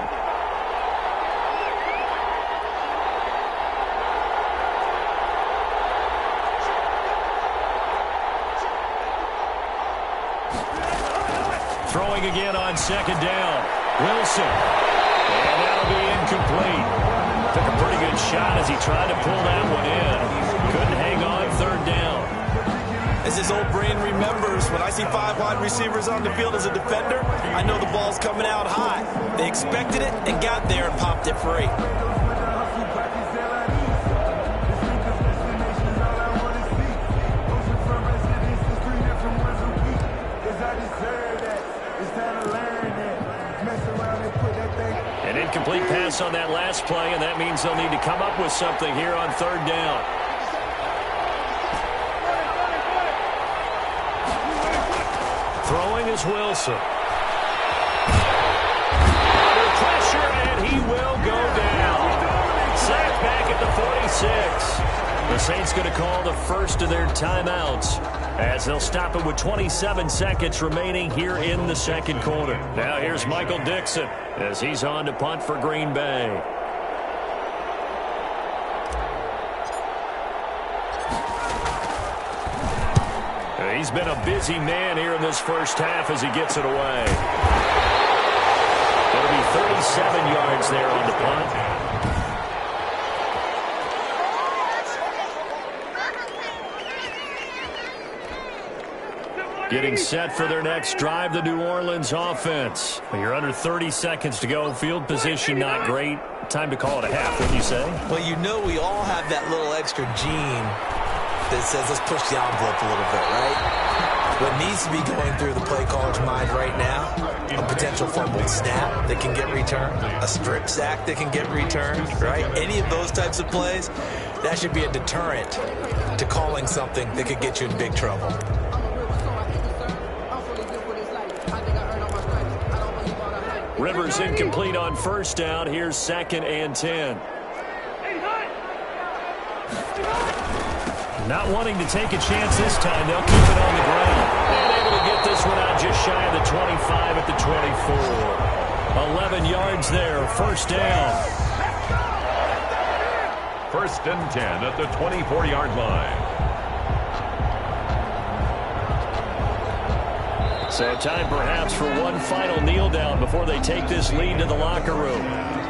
Throwing again on second down. Wilson. And that'll be incomplete. Took a pretty good shot as he tried to pull that one in. Couldn't hang on third down. As his old brain remembers, when I see 5 wide receivers on the field as a defender, I know the ball's coming out high. They expected it and got there and popped it free. An incomplete pass on that last play, and that means they'll need to come up with something here on third down. Throwing is Wilson. Under pressure, and he will go down. Sacked back at the 46. The Saints going to call the first of their timeouts, as they'll stop it with 27 seconds remaining here in the second quarter. Now here's Michael Dixon as he's on to punt for Green Bay. He's been a busy man here in this first half as he gets it away. It'll be 37 yards there on the punt. Getting set for their next drive, the New Orleans offense. You're under 30 seconds to go. Field position not great. Time to call it a half, wouldn't you say? Well, you know we all have that little extra gene that says let's push the envelope a little bit, right? What needs to be going through the play caller's mind right now, a potential fumbled snap that can get returned, a strip sack that can get returned, right? Any of those types of plays, that should be a deterrent to calling something that could get you in big trouble. Rivers incomplete on first down. Here's 2nd and 10. Not wanting to take a chance this time. They'll keep it on the ground. And able to get this one out just shy of the 25 at the 24. 11 yards there. First down. 1st and 10 at the 24-yard line. So time perhaps for one final kneel down before they take this lead to the locker room.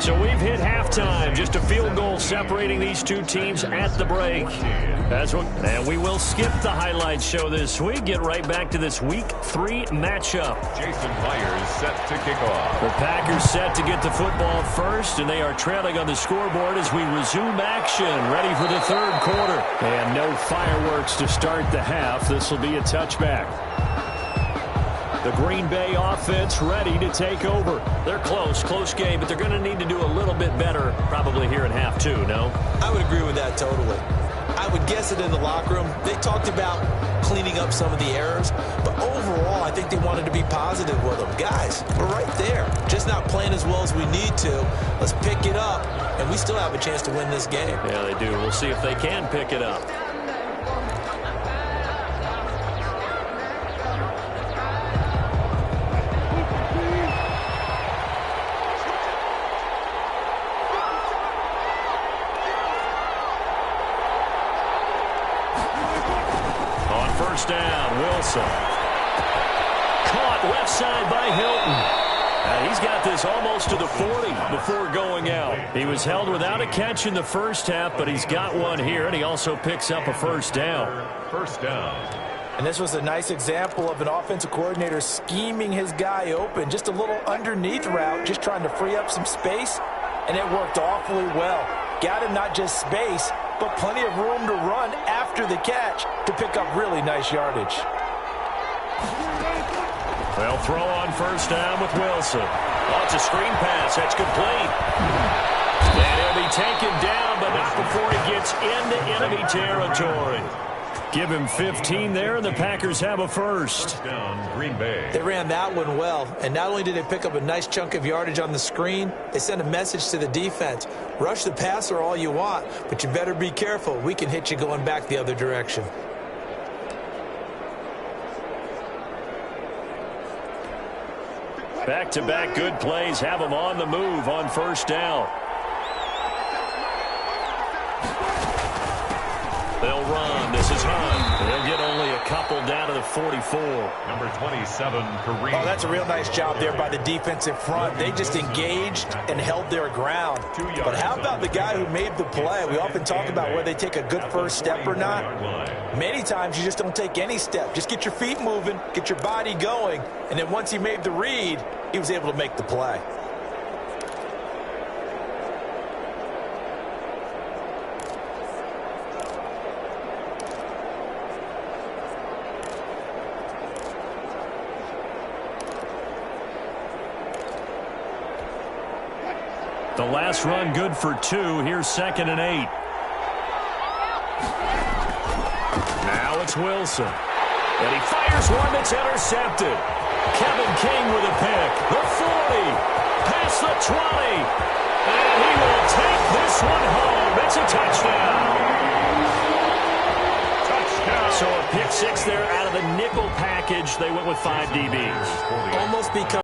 So we've hit halftime. Just a field goal separating these two teams at the break. And we will skip the highlights show this week. Get right back to this Week 3 matchup. Jason Myers set to kick off. The Packers set to get the football first, and they are trailing on the scoreboard as we resume action. Ready for the third quarter. And no fireworks to start the half. This will be a touchback. The Green Bay offense ready to take over. They're close game, but they're going to need to do a little bit better probably here in half two, no? I would agree with that totally. I would guess it in the locker room. They talked about cleaning up some of the errors, but overall, I think they wanted to be positive with them. Guys, we're right there. Just not playing as well as we need to. Let's pick it up, and we still have a chance to win this game. Yeah, they do. We'll see if they can pick it up. First down, Wilson. Caught left side by Hilton. He's got this almost to the 40 before going out. He was held without a catch in the first half, but he's got one here, and he also picks up a first down. First down. And this was a nice example of an offensive coordinator scheming his guy open. Just a little underneath route, just trying to free up some space, and it worked awfully well. Got him not just space, but plenty of room to run after the catch to pick up really nice yardage. They'll throw on first down with Wilson. Oh, it's a screen pass. That's complete. And he'll be taken down, but not before he gets into enemy territory. Give him 15 there, and the Packers have a first. First down, Green Bay. They ran that one well, and not only did they pick up a nice chunk of yardage on the screen, they sent a message to the defense. Rush the passer all you want, but you better be careful. We can hit you going back the other direction. Back-to-back good plays have them on the move on first down. They'll run. This is Hunt. They'll get only a couple down to the 44. Number 27, Kareem. Oh, that's a real nice job there by the defensive front. They just engaged and held their ground. But how about the guy who made the play? We often talk about whether they take a good first step or not. Many times you just don't take any step. Just get your feet moving, get your body going, and then once he made the read, he was able to make the play. The last run good for 2. Here's 2nd and 8. Now it's Wilson. And he fires one that's intercepted. Kevin King with a pick. The 40. Past the 20. And he will take this one home. It's a touchdown. Touchdown. So a pick 6 there out of the nickel package. They went with 5 DBs. Almost become.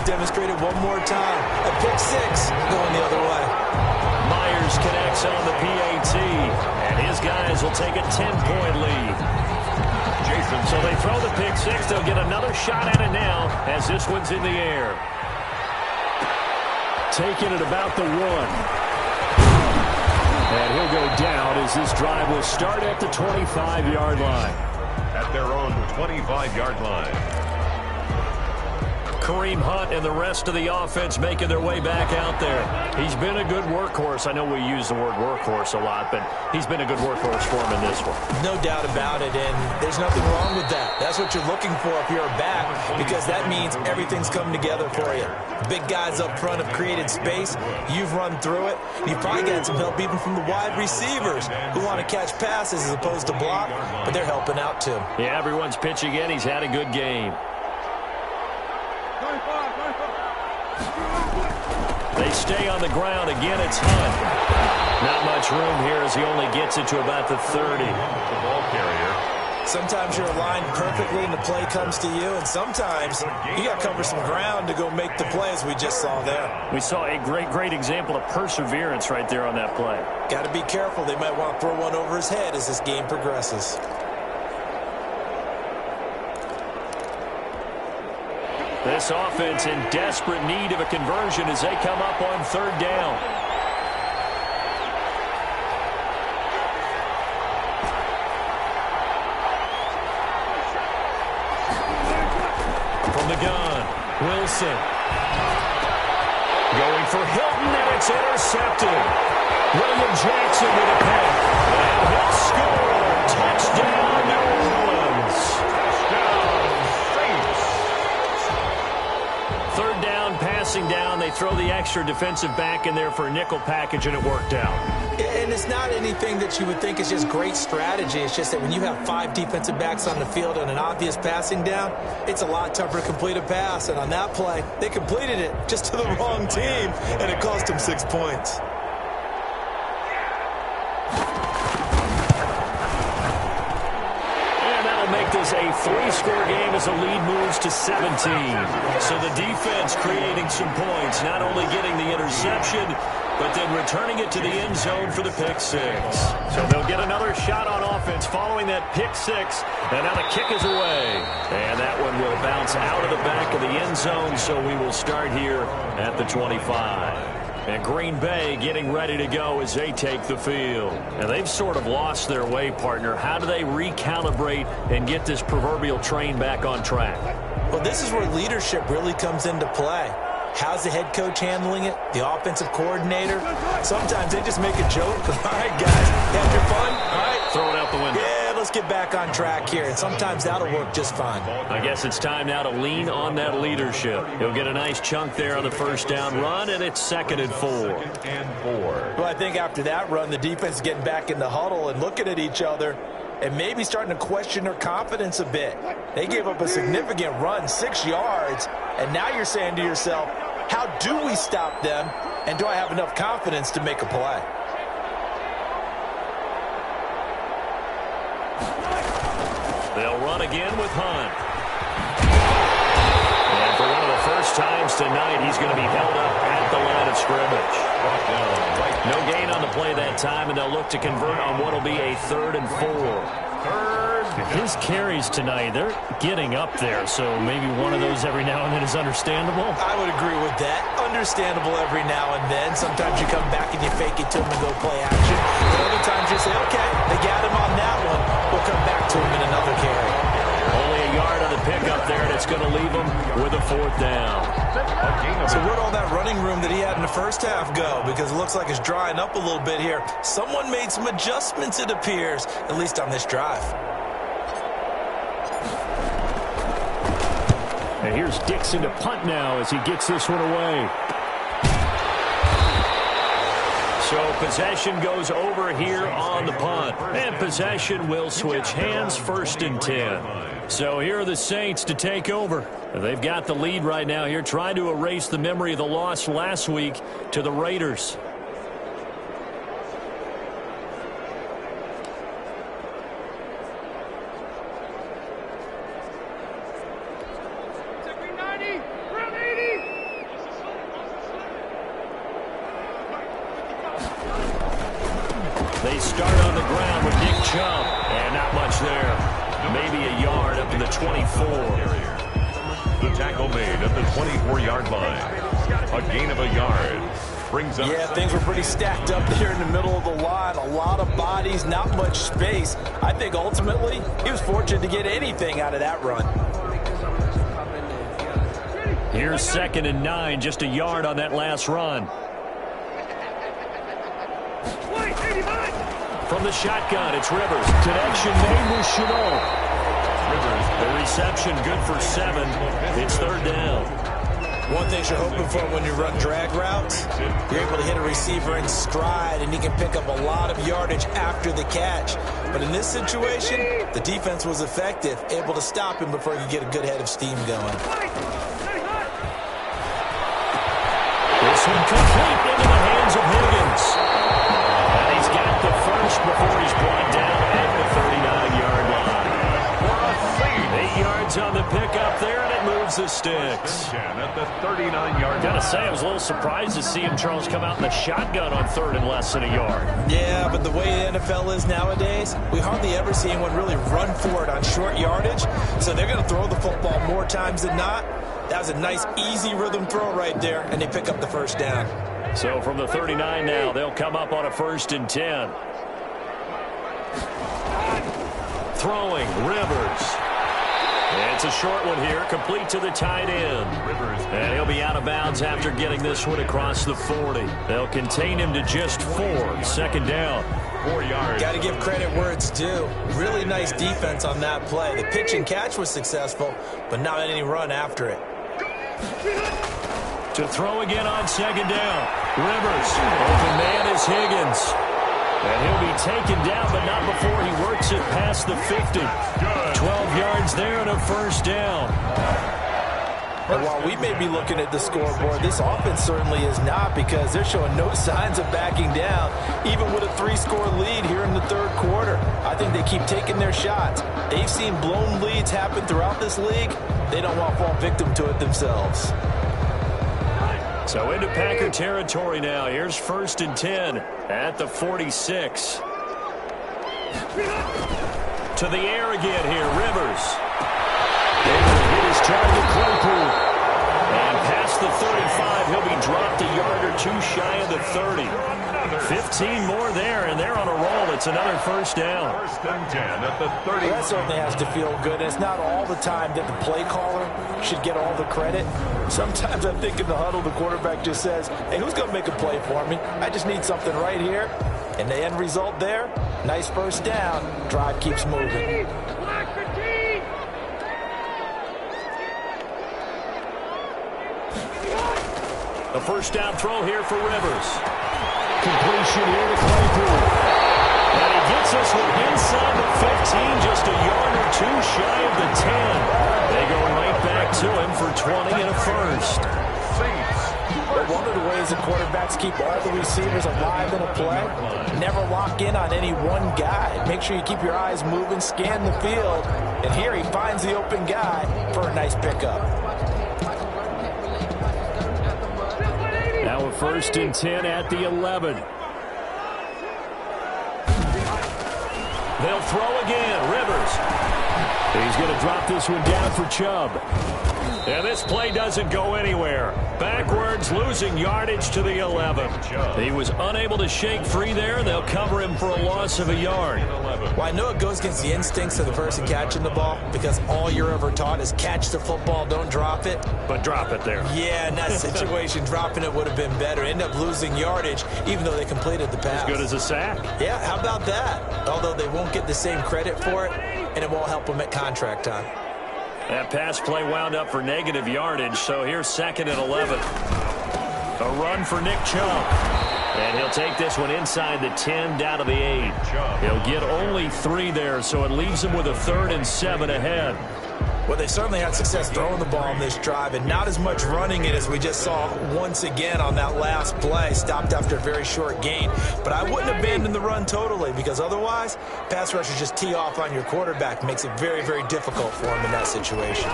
Demonstrated one more time. A pick 6 going the other way. Myers connects on the PAT, and his guys will take a 10-point lead. So they throw the pick 6. They'll get another shot at it now as this one's in the air. Taking it about the 1. And he'll go down as this drive will start at the 25-yard line. At their own 25-yard line. Kareem Hunt and the rest of the offense making their way back out there. He's been a good workhorse. I know we use the word workhorse a lot, but he's been a good workhorse for him in this one. No doubt about it, and there's nothing wrong with that. That's what you're looking for if you're a back, because that means everything's coming together for you. Big guys up front have created space. You've run through it. You've probably got some help even from the wide receivers who want to catch passes as opposed to block, but they're helping out too. Yeah, everyone's pitching in. He's had a good game. They stay on the ground. Again, it's Hunt. Not much room here as he only gets it to about the 30. The ball carrier. Sometimes you're aligned perfectly and the play comes to you, and sometimes you got to cover some ground to go make the play, as we just saw there. We saw a great example of perseverance right there on that play. Got to be careful. They might want to throw one over his head as this game progresses. This offense in desperate need of a conversion as they come up on third down. From the gun, Wilson. Going for Hilton, and it's intercepted. William Jackson with a pick. And he'll score. Touchdown, New Orleans. Third down, passing down. They throw the extra defensive back in there for a nickel package, and it worked out. And it's not anything that you would think is just great strategy. It's just that when you have 5 defensive backs on the field and an obvious passing down, it's a lot tougher to complete a pass. And on that play, they completed it just to the wrong team, and it cost them 6 points. Make this a 3-score game as the lead moves to 17. So the defense creating some points, not only getting the interception, but then returning it to the end zone for the pick 6. So they'll get another shot on offense following that pick 6, and now the kick is away. And that one will bounce out of the back of the end zone, so we will start here at the 25. And Green Bay getting ready to go as they take the field. And they've sort of lost their way, partner. How do they recalibrate and get this proverbial train back on track? Well, this is where leadership really comes into play. How's the head coach handling it? The offensive coordinator? Sometimes they just make a joke. All right, guys, have your fun? All right. Throw it out the window. Yeah, let's get back on track here. And sometimes that'll work just fine. I guess it's time now to lean on that leadership. He'll get a nice chunk there on the first down run, and it's 2nd and 4. Well, I think after that run, the defense is getting back in the huddle and looking at each other and maybe starting to question their confidence a bit. They gave up a significant run, 6 yards, and now you're saying to yourself, how do we stop them, and do I have enough confidence to make a play? They'll run again with Hunt. And for one of the first times tonight, he's going to be held up at the line of scrimmage. No gain on the play that time, and they'll look to convert on what will be a 3rd and 4. His carries tonight, they're getting up there, so maybe one of those every now and then is understandable. I would agree with that. Understandable every now and then. Sometimes you come back and you fake it to him and go play action. But other times you say, okay, they got him on that one. We'll come back to him in another carry. Only a yard on the pickup there, and it's going to leave him with a 4th down. So where'd all that running room that he had in the first half go? Because it looks like it's drying up a little bit here. Someone made some adjustments, it appears, at least on this drive. And here's Dixon to punt now as he gets this one away. So possession goes over here on the punt. And possession will switch hands, 1st and 10. So here are the Saints to take over. They've got the lead right now here, trying to erase the memory of the loss last week to the Raiders. They start on the ground with Nick Chubb, and not much there. Maybe a yard up to the 24. The tackle made at the 24-yard line. A gain of a yard. Brings up. Yeah, things were pretty stacked up there in the middle of the line. A lot of bodies, not much space. I think ultimately he was fortunate to get anything out of that run. Here's 2nd and 9, just a yard on that last run. From the shotgun, it's Rivers. Connection made with Chabot. Rivers, the reception good for 7. It's 3rd down. One thing you're hoping for when you run drag routes, you're able to hit a receiver in stride, and he can pick up a lot of yardage after the catch. But in this situation, the defense was effective, able to stop him before he could get a good head of steam going. This one complete into the hands of Higgins. And he's got the first before he's brought down at the 39-yard line. finds the sticks. 10 at the 39-yard line. Gotta say, I was a little surprised to see him, Charles, come out in the shotgun on 3rd and less than a yard. Yeah, but the way the NFL is nowadays, we hardly ever see anyone really run for it on short yardage. So they're going to throw the football more times than not. That was a nice, easy rhythm throw right there, and they pick up the first down. So from the 39 now, they'll come up on a 1st and 10. Throwing, Rivers. It's a short one here, complete to the tight end. Rivers. And he'll be out of bounds after getting this one across the 40. They'll contain him to just 4. 2nd down. 4 yards. Got to give credit where it's due. Really nice defense on that play. The pitch and catch was successful, but not any run after it. To throw again on 2nd down. Rivers. Open man is Higgins. And he'll be taken down, but not before he works it past the 50. 12 yards there and a 1st down. And while we may be looking at the scoreboard, this offense certainly is not, because they're showing no signs of backing down, even with a 3-score lead here in the 3rd quarter. I think they keep taking their shots. They've seen blown leads happen throughout this league. They don't want to fall victim to it themselves. So into Packer territory now. Here's 1st and 10 at the 46. To the air again here, Rivers. Able to hit his target, Claypool. And past the 35, he'll be dropped a yard or 2 shy of the 30. 15 more there, and they're on a roll. It's another 1st down. 1st and 10 at the 30. Well, that certainly has to feel good. It's not all the time that the play caller should get all the credit. Sometimes I think in the huddle, the quarterback just says, hey, who's going to make a play for me? I just need something right here. And the end result there, nice 1st down. Drive keeps moving. A 1st down throw here for Rivers. Completion here to Claypool. And he gets this one inside the 15, just a yard or 2 shy of the 10. They go right back to him for 20 and a 1st. But one of the ways the quarterbacks keep all the receivers alive in a play, never lock in on any one guy. Make sure you keep your eyes moving, scan the field. And here he finds the open guy for a nice pickup. Now a 1st and 10 at the 11. They'll throw again. Rivers. He's going to drop this one down for Chubb. And this play doesn't go anywhere. Backwards, losing yardage to the 11. He was unable to shake free there. They'll cover him for a loss of a yard. Well, I know it goes against the instincts of the person catching the ball, because all you're ever taught is catch the football, don't drop it. But drop it there. Yeah, in that situation, dropping it would have been better. End up losing yardage, even though they completed the pass. As good as a sack. Yeah, how about that? Although they won't get the same credit for it, and it won't help them at contract time. That pass play wound up for negative yardage, so here's 2nd and 11. A run for Nick Chubb. And he'll take this one inside the 10, down to the 8. He'll get only 3 there, so it leaves him with a 3rd and 7 ahead. Well, they certainly had success throwing the ball on this drive, and not as much running it as we just saw once again on that last play. Stopped after a very short gain. But I wouldn't abandon the run totally, because otherwise, pass rushers just tee off on your quarterback. Makes it very, very difficult for him in that situation.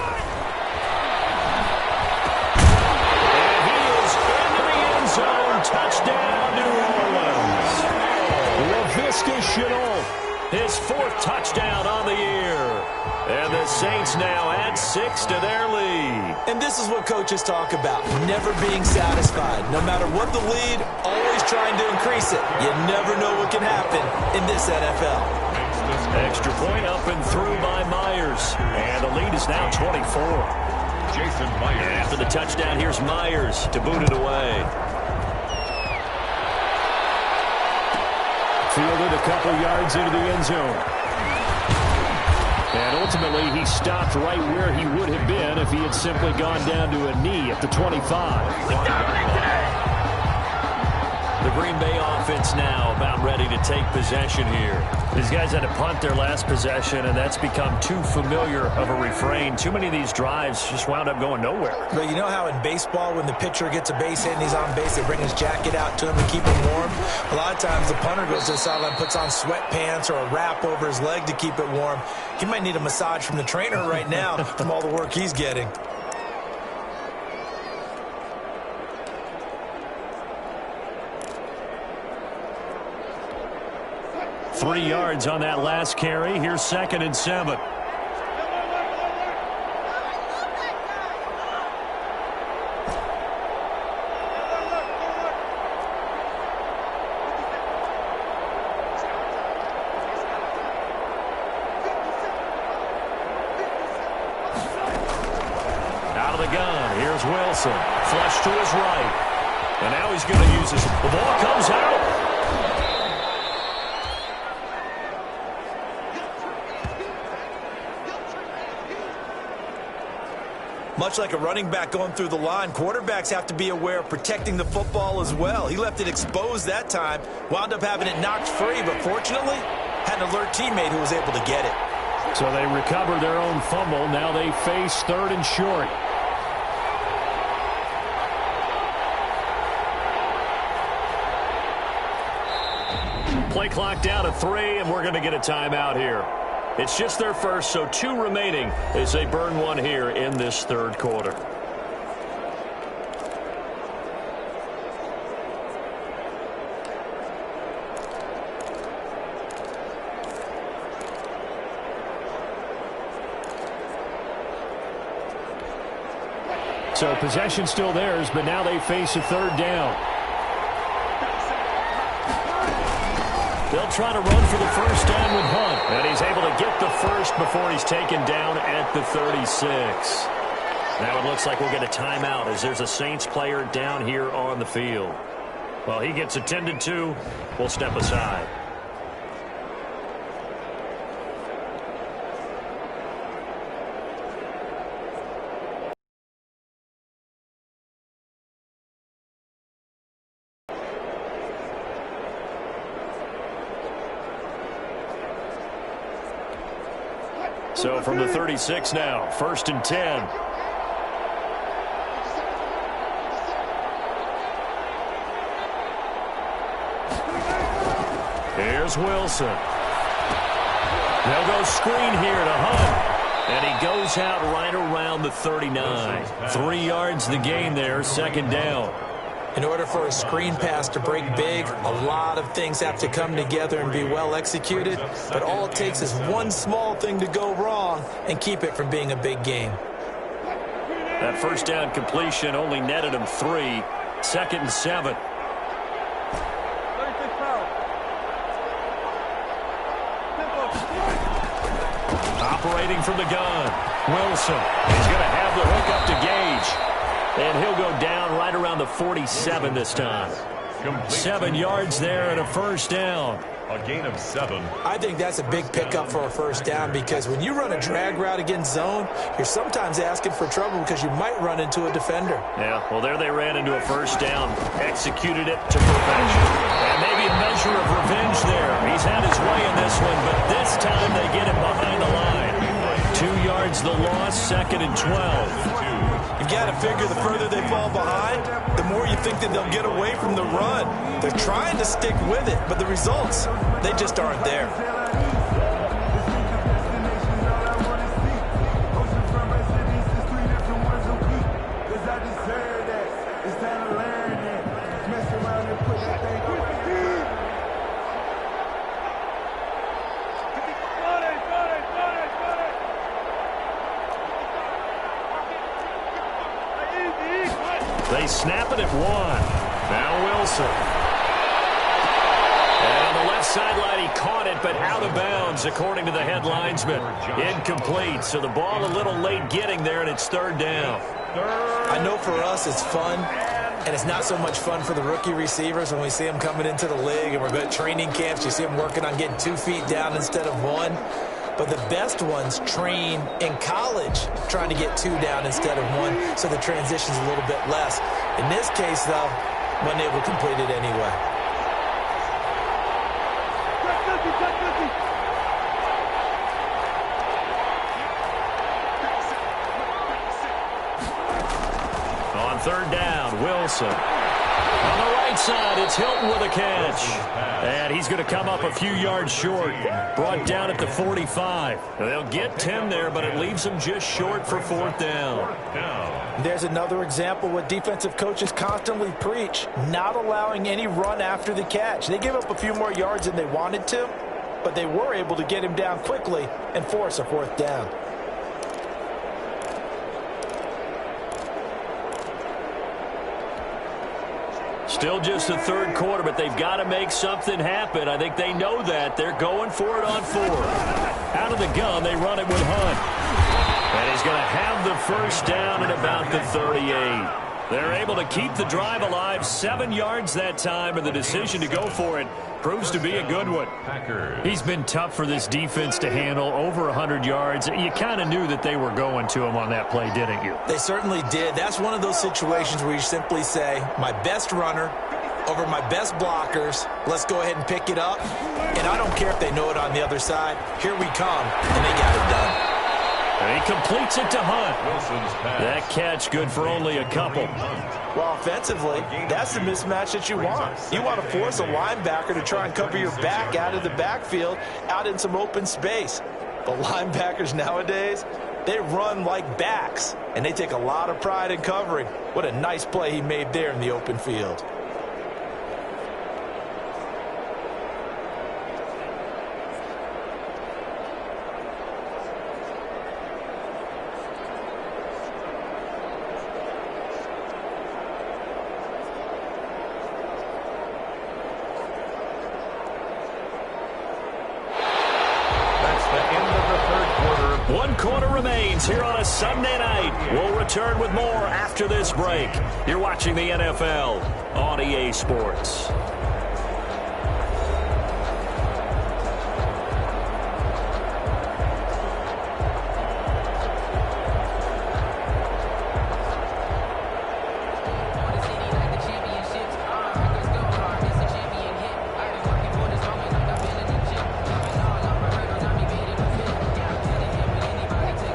And he is into the end zone. Touchdown, New Orleans. LaVisca Chenault, his 4th touchdown on the year. And the Saints now add 6 to their lead. And this is what coaches talk about, never being satisfied. No matter what the lead, always trying to increase it. You never know what can happen in this NFL. Extra point up and through by Myers. And the lead is now 24. Jason Myers. After the touchdown, here's Myers to boot it away. Fielded a couple yards into the end zone. And ultimately, he stopped right where he would have been if he had simply gone down to a knee at the 25. The Green Bay offense now about ready to take possession here. These guys had to punt their last possession, and that's become too familiar of a refrain. Too many of these drives just wound up going nowhere. But you know how in baseball, when the pitcher gets a base hit and he's on base, they bring his jacket out to him and keep him warm? A lot of times the punter goes to the sideline, puts on sweatpants or a wrap over his leg to keep it warm. He might need a massage from the trainer right now from all the work he's getting. 3 yards on that last carry. Here's 2nd and 7. Out of the gun, here's Wilson. Flush to his right. And now he's going to use his... The ball comes out. Much like a running back going through the line, quarterbacks have to be aware of protecting the football as well. He left it exposed that time, wound up having it knocked free, but fortunately had an alert teammate who was able to get it. So they recover their own fumble. Now they face 3rd and short. Play clock down to 3, and we're going to get a timeout here. It's just their first, so 2 remaining as they burn 1 here in this 3rd quarter. So possession still theirs, but now they face a 3rd down. They'll try to run for the first down with Hunt. And he's able to get the first before he's taken down at the 36. Now it looks like we'll get a timeout as there's a Saints player down here on the field. Well, he gets attended to. We'll step aside. So from the 36 now, 1st and 10. Here's Wilson. They'll go screen here to Hunt. And he goes out right around the 39. 3 yards the gain there, 2nd down. In order for a screen pass to break big, a lot of things have to come together and be well executed. But all it takes is one small thing to go wrong and keep it from being a big game. That first down completion only netted him 3. 2nd and 7. Operating from the gun. Wilson. He's going to have the hook up to Gage. And he'll go down right around the 47 this time. 7 yards there and a first down. A gain of 7. I think that's a big pickup for a first down because when you run a drag route against zone, you're sometimes asking for trouble because you might run into a defender. Yeah, well, there they ran into a first down. Executed it to perfection. And maybe a measure of revenge there. He's had his way in this one, but this time they get him behind the line. 2 yards the loss, 2nd and 12. You've got to figure the further they fall behind, the more you think that they'll get away from the run. They're trying to stick with it, but the results, they just aren't there. They snap it at 1. Now Wilson. And on the left sideline, he caught it, but out of bounds, according to the head linesman. Incomplete, so the ball a little late getting there, and it's 3rd down. I know for us it's fun, and it's not so much fun for the rookie receivers when we see them coming into the league, and we're good at training camps. You see them working on getting 2 feet down instead of 1. But the best ones train in college trying to get 2 down instead of 1, so the transition's a little bit less. In this case, though, wasn't able to complete it anyway. On 3rd down, Wilson. On the right side, it's Hilton with a catch. And he's going to come up a few yards short. Brought down at the 45. They'll get 10 there, but it leaves them just short for 4th down. There's another example what defensive coaches constantly preach, not allowing any run after the catch. They give up a few more yards than they wanted to, but they were able to get him down quickly and force a fourth down. Still just the third quarter, but they've got to make something happen. I think they know that. They're going for it on 4. Out of the gun, they run it with Hunt. And he's going to have the first down at about the 38. They're able to keep the drive alive, 7 yards that time, and the decision to go for it proves to be a good one. He's been tough for this defense to handle, over 100 yards. You kind of knew that they were going to him on that play, didn't you? They certainly did. That's one of those situations where you simply say, my best runner over my best blockers, let's go ahead and pick it up. And I don't care if they know it on the other side. Here we come, and they got it done. And he completes it to Hunt. That catch good for only a couple. Well, offensively, that's the mismatch that you want. You want to force a linebacker to try and cover your back out of the backfield, out in some open space. But linebackers nowadays, they run like backs, and they take a lot of pride in covering. What a nice play he made there in the open field. Here on a Sunday night. We'll return with more after this break. You're watching the NFL on EA Sports.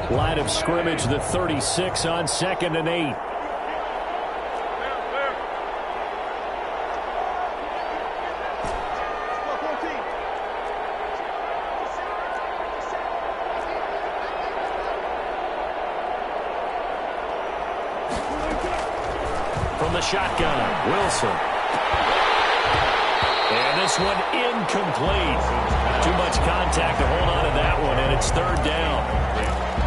Line of scrimmage, the 36 on 2nd and 8. From the shotgun, Wilson. And this one incomplete. Too much contact to hold on to that one, and it's 3rd down.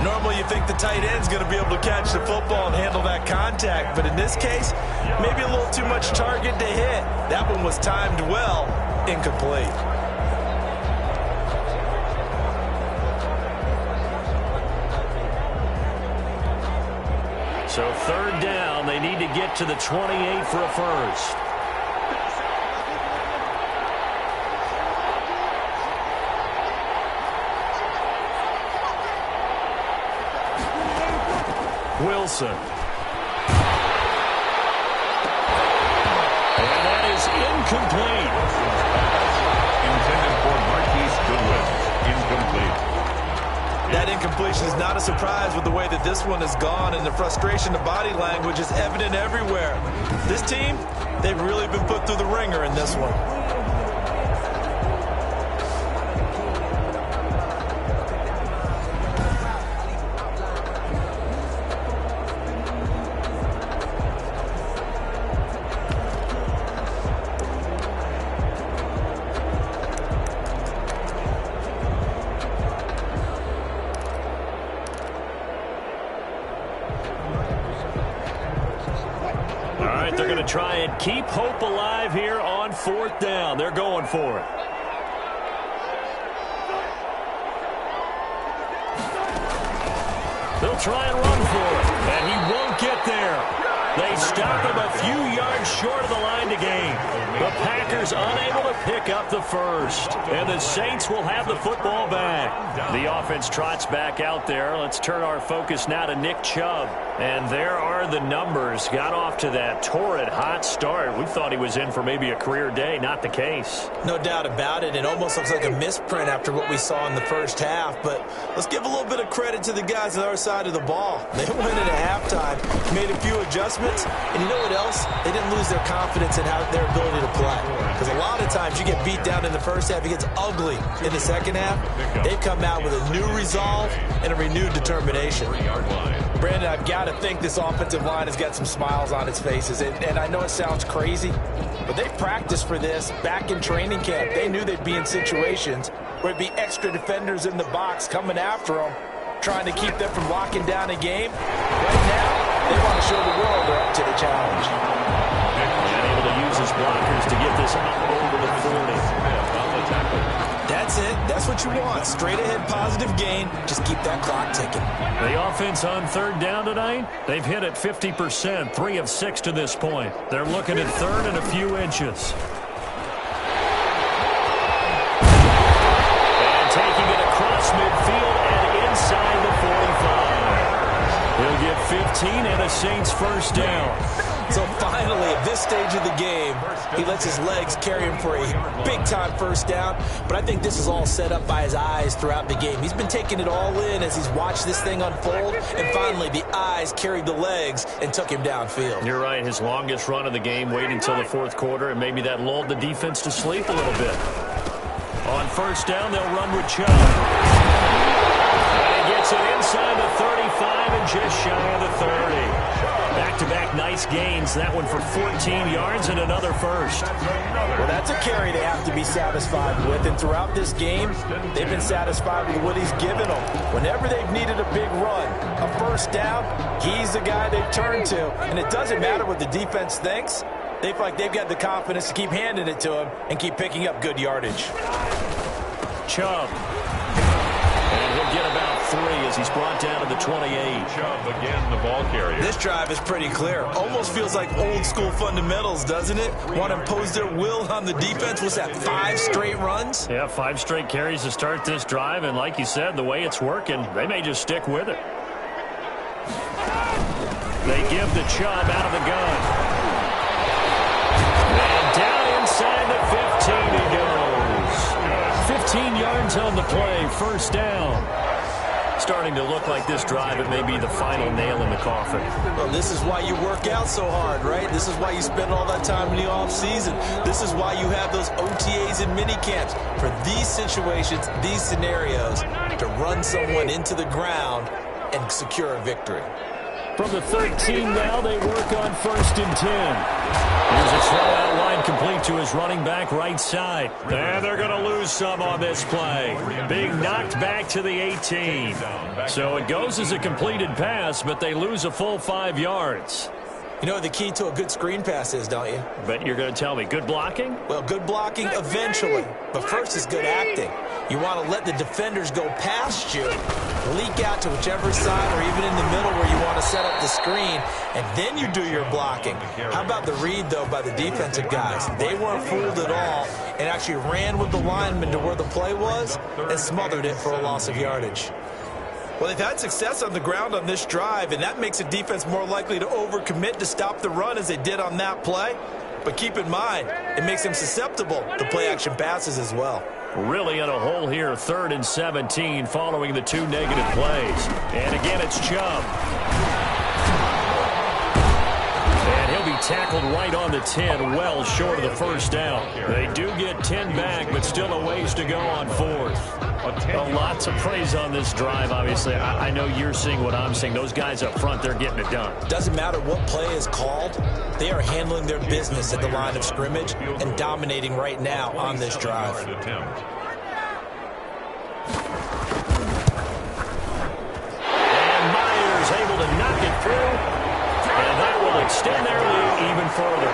Normally you think the tight end's going to be able to catch the football and handle that contact, but in this case, maybe a little too much target to hit. That one was timed well, incomplete. So 3rd down, they need to get to the 28 for a first. Wilson. And that is incomplete. Intended for Marquise Goodwin. Incomplete. That incompletion is not a surprise with the way that this one has gone, and the frustration of body language is evident everywhere. This team, they've really been put through the ringer in this one. They're going to try and keep hope alive here on 4th down. They're going for it. They'll try and run for it, and he won't get there. They stop him a few yards short of the line to gain. The Packers unable to pick up the first, and the Saints will have the football back. The offense trots back out there. Let's turn our focus now to Nick Chubb. And there are the numbers. Got off to that torrid hot start. We thought he was in for maybe a career day. Not the case. No doubt about it. It almost looks like a misprint after what we saw in the first half. But let's give a little bit of credit to the guys on our side of the ball. They went in at halftime, made a few adjustments, and you know what else? They didn't lose their confidence in their ability to play. Because a lot of times you get beat down in the first half, it gets ugly in the second half. They've come out with a new resolve and a renewed determination. Brandon, I've got to think this offensive line has got some smiles on its faces. And I know it sounds crazy, But they practiced for this back in training camp. They knew they'd be in situations where it'd be extra defenders in the box coming after them, trying to keep them from locking down a game. Right now, they want to show the world they're up to the challenge. And able to use his blockers to get this up over the 40. That's it. That's what you want. Straight ahead positive gain. Just keep that clock ticking. The offense on third down tonight, they've hit it 50%, 3 of 6 to this point. They're looking at third and a few inches. And taking it across midfield and inside the 45. He'll get 15 and a Saints first down. So finally, at this stage of the game, he lets his legs carry him for a big-time first down. But I think this is all set up by his eyes throughout the game. He's been taking it all in as he's watched this thing unfold. And finally, the eyes carried the legs and took him downfield. You're right. His longest run of the game, waiting until the fourth quarter, and maybe that lulled the defense to sleep a little bit. On first down, they'll run with Chubb. And he gets it inside the 35 and just shy of the 30. Back-to-back nice gains. That one for 14 yards and another first. Well, that's a carry they have to be satisfied with. And throughout this game, they've been satisfied with what he's given them. Whenever they've needed a big run, a first down, he's the guy they've turned to. And it doesn't matter what the defense thinks. They feel like they've got the confidence to keep handing it to him and keep picking up good yardage. Chubb. And he'll get about 3 as he's brought down to the 28. Chubb again, the ball carrier. This drive is pretty clear. Almost feels like old school fundamentals, doesn't it? Want to impose their will on the defense. What's that, 5 straight runs? Yeah, 5 straight carries to start this drive. And like you said, the way it's working, they may just stick with it. They give the Chubb out of the gun. And down inside the 15 he goes. 15 yards on the play, first down. Starting to look like this drive, it may be the final nail in the coffin. Well, this is why you work out so hard, right? This is why you spend all that time in the offseason. This is why you have those OTAs and mini camps. For these situations, these scenarios, to run someone into the ground and secure a victory. From the 13 now, they work on first and 10. Here's a throw out line complete to his running back right side. And they're going to lose some on this play. Big knocked back to the 18. So it goes as a completed pass, but they lose a full 5 yards. You know what the key to a good screen pass is, don't you? But you're going to tell me, good blocking? Well, good blocking eventually. But first is good acting. You want to let the defenders go past you, leak out to whichever side or even in the middle where you want to set up the screen, and then you do your blocking. How about the read, though, by the defensive guys? They weren't fooled at all and actually ran with the lineman to where the play was and smothered it for a loss of yardage. Well, they've had success on the ground on this drive, and that makes a defense more likely to overcommit to stop the run as they did on that play. But keep in mind, it makes them susceptible to play-action passes as well. Really in a hole here, 3rd and 17 following the 2 negative plays. And again, it's Chubb. And he'll be tackled right on the 10, well short of the first down. They do get 10 back, but still a ways to go on 4th. A lot to praise on this drive, obviously. I know you're seeing what I'm seeing. Those guys up front, they're getting it done. Doesn't matter what play is called. They are handling their business at the line of scrimmage and dominating right now on this drive. And Myers able to knock it through. And that will extend their lead even further.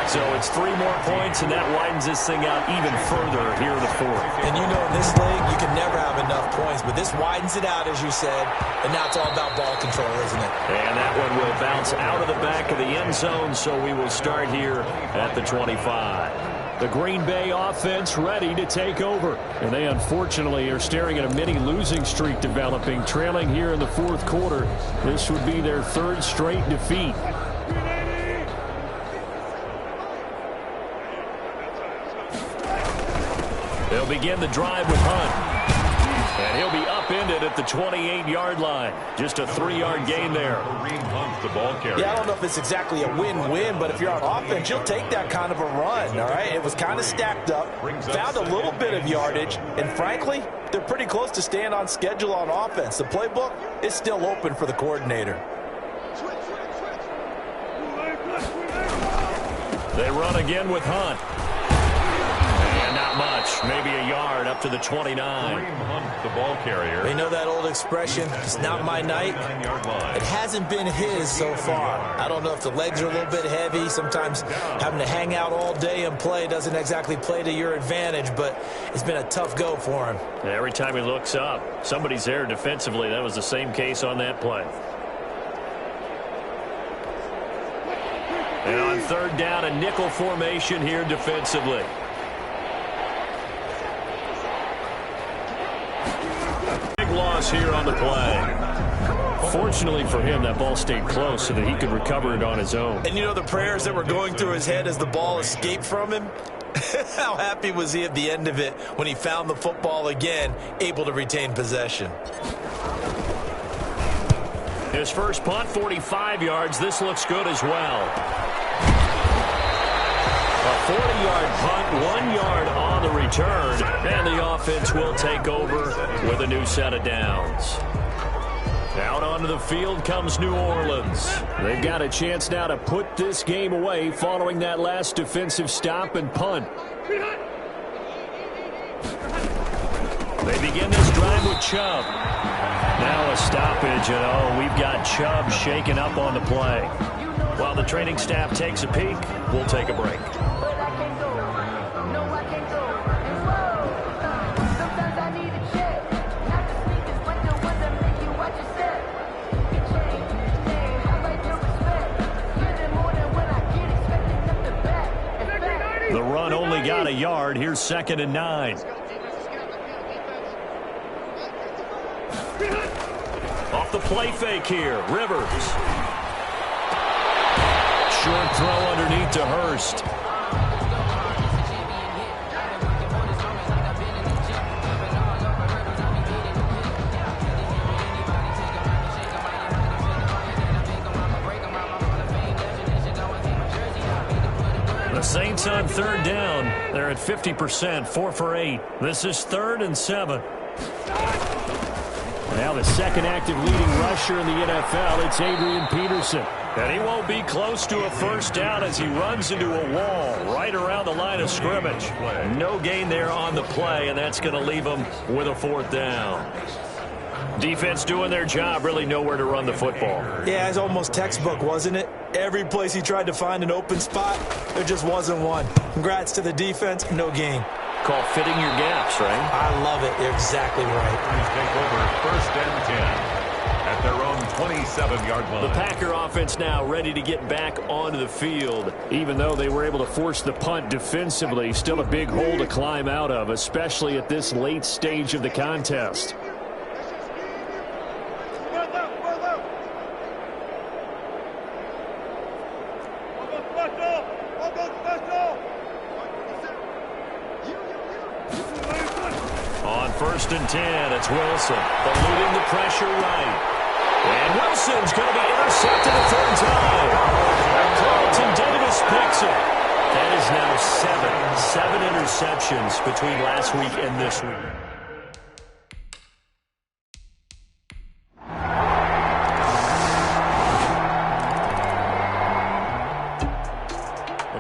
So it's 3 more points, and that widens this thing out even further here in the 4th. And you know in this league, you can never have enough points, but this widens it out, as you said, and now it's all about ball control, isn't it? And that one will bounce out of the back of the end zone, so we will start here at the 25. The Green Bay offense ready to take over. And they unfortunately are staring at a mini losing streak developing, trailing here in the 4th quarter. This would be their 3rd straight defeat. They'll begin the drive with Hunt. And he'll be upended at the 28-yard line. Just a 3-yard gain there. The ball carrier. Yeah, I don't know if it's exactly a win-win, but if you're on offense, you'll take that kind of a run, all right? It was kind of stacked up, found a little bit of yardage, and frankly, they're pretty close to staying on schedule on offense. The playbook is still open for the coordinator. They run again with Hunt. And not much, maybe a yard up to the 29. Hunt, the ball carrier. They know that old expression, it's not my night. It hasn't been his so far. I don't know if the legs are a little bit heavy. Sometimes having to hang out all day and play doesn't exactly play to your advantage, but it's been a tough go for him. Every time he looks up, somebody's there defensively. That was the same case on that play. And on third down, a nickel formation here defensively. Big loss here on the play. Fortunately for him, that ball stayed close so that he could recover it on his own. And you know the prayers that were going through his head as the ball escaped from him? How happy was he at the end of it when he found the football again, able to retain possession? His first punt, 45 yards. This looks good as well. A 40-yard punt, 1 yard on the return, and the offense will take over with a new set of downs. Out onto the field comes New Orleans. They've got a chance now to put this game away following that last defensive stop and punt. They begin this drive with Chubb. Now a stoppage, and we've got Chubb shaken up on the play. While the training staff takes a peek, we'll take a break. The run only got a yard. Here's 2nd and 9. Off the play fake here, Rivers. Short throw underneath to Hurst. The Saints on third down. They're at 50%, 4 for 8. This is 3rd and 7. Now the second active leading rusher in the NFL, it's Adrian Peterson. And he won't be close to a first down as he runs into a wall right around the line of scrimmage. No gain there on the play, and that's going to leave him with a 4th down. Defense doing their job, really nowhere to run the football. Yeah, it's almost textbook, wasn't it? Every place he tried to find an open spot, there just wasn't one. Congrats to the defense, no gain. Call fitting your gaps, right? I love it. You're exactly right. Take over 1st and 10 at their own 27-yard line. The Packer offense now ready to get back onto the field. Even though they were able to force the punt defensively, still a big hole to climb out of, especially at this late stage of the contest. On 1st and 10, it's Wilson, eluding the pressure right. And Wilson's going to be intercepted a 3rd time. Carlton Davis picks it. That is now 7 interceptions between last week and this week.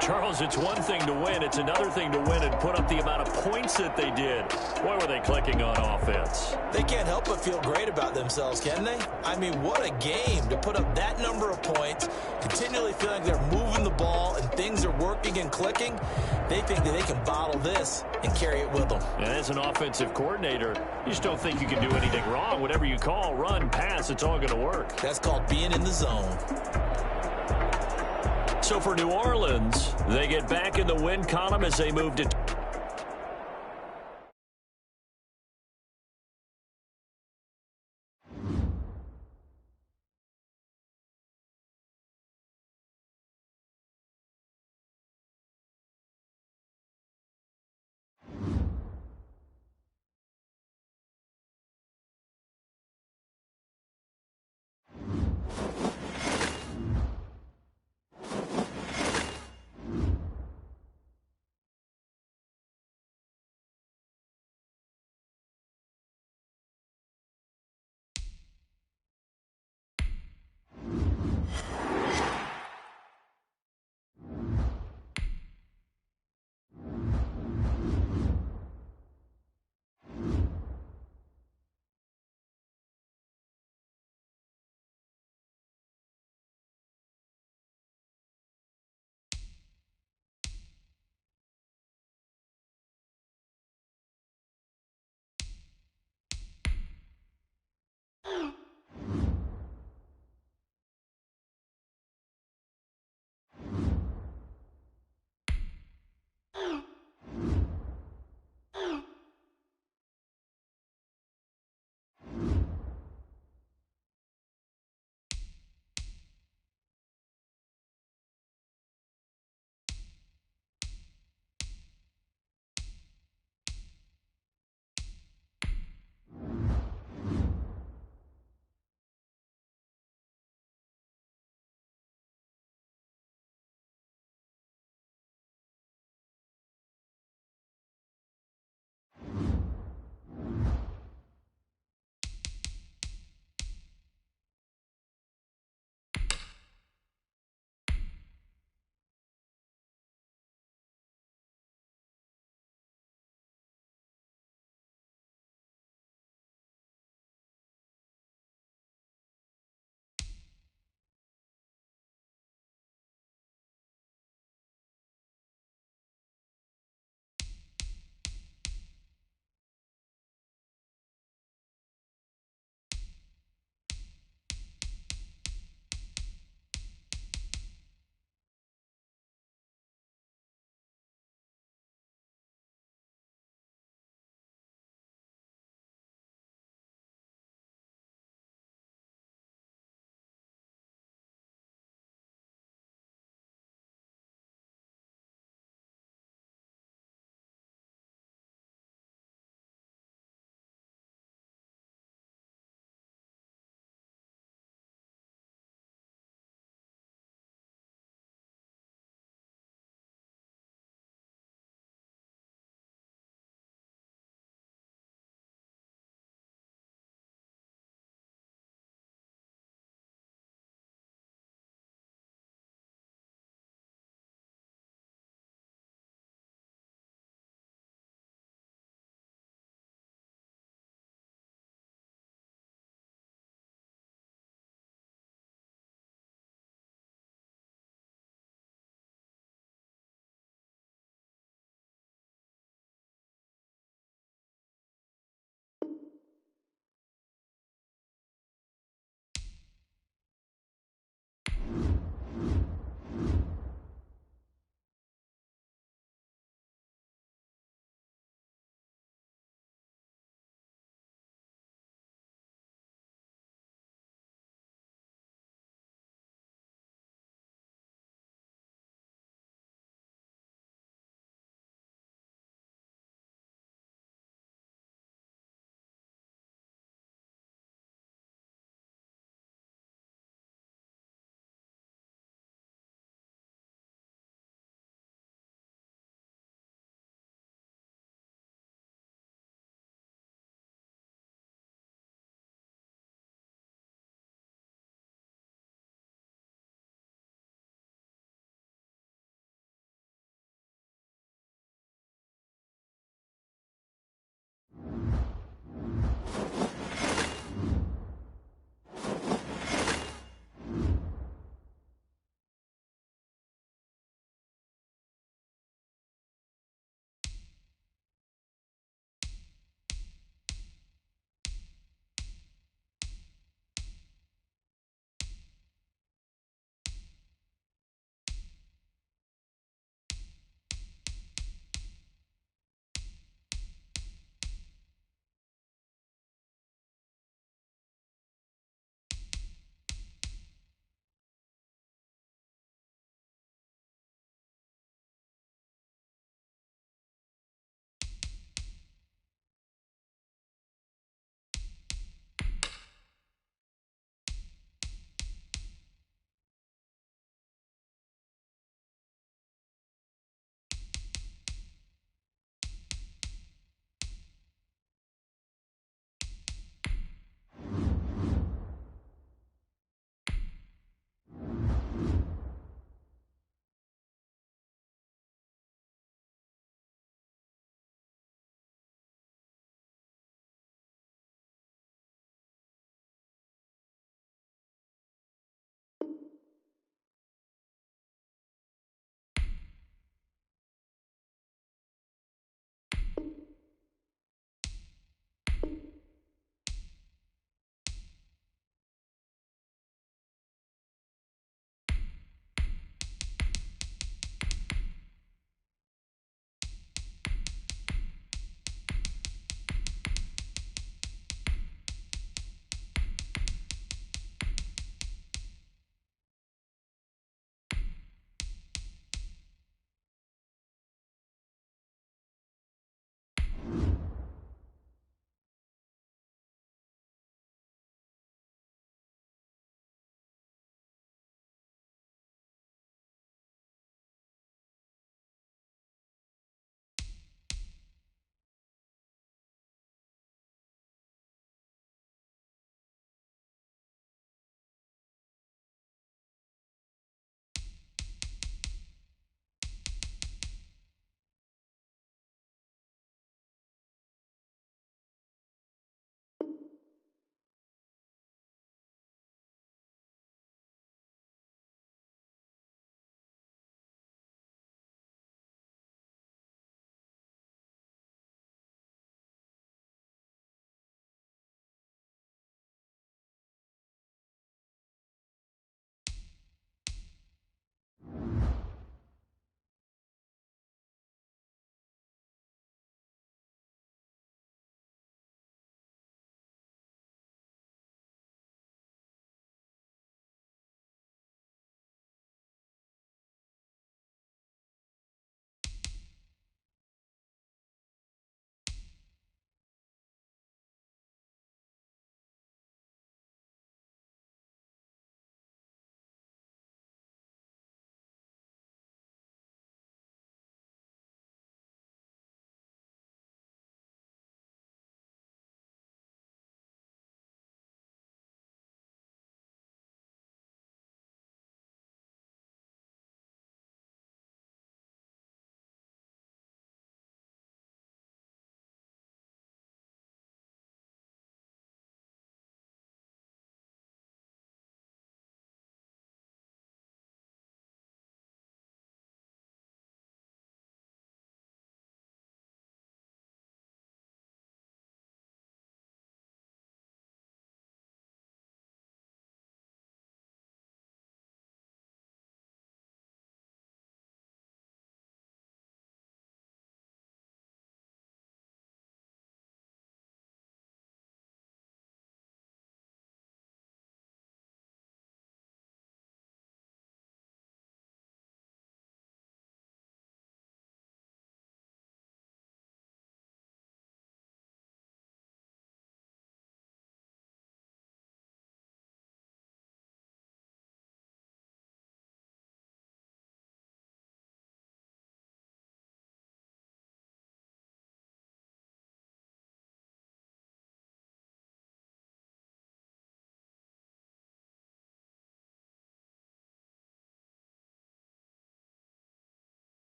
Charles, it's one thing to win. It's another thing to win and put up the amount of points that they did. Boy, were they clicking on offense. They can't help but feel great about themselves, can they? I mean, what a game to put up that number of points, continually feeling they're moving the ball and things are working and clicking. They think that they can bottle this and carry it with them. And as an offensive coordinator, you just don't think you can do anything wrong. Whatever you call, run, pass, it's all going to work. That's called being in the zone. So for New Orleans, they get back in the win column as they move to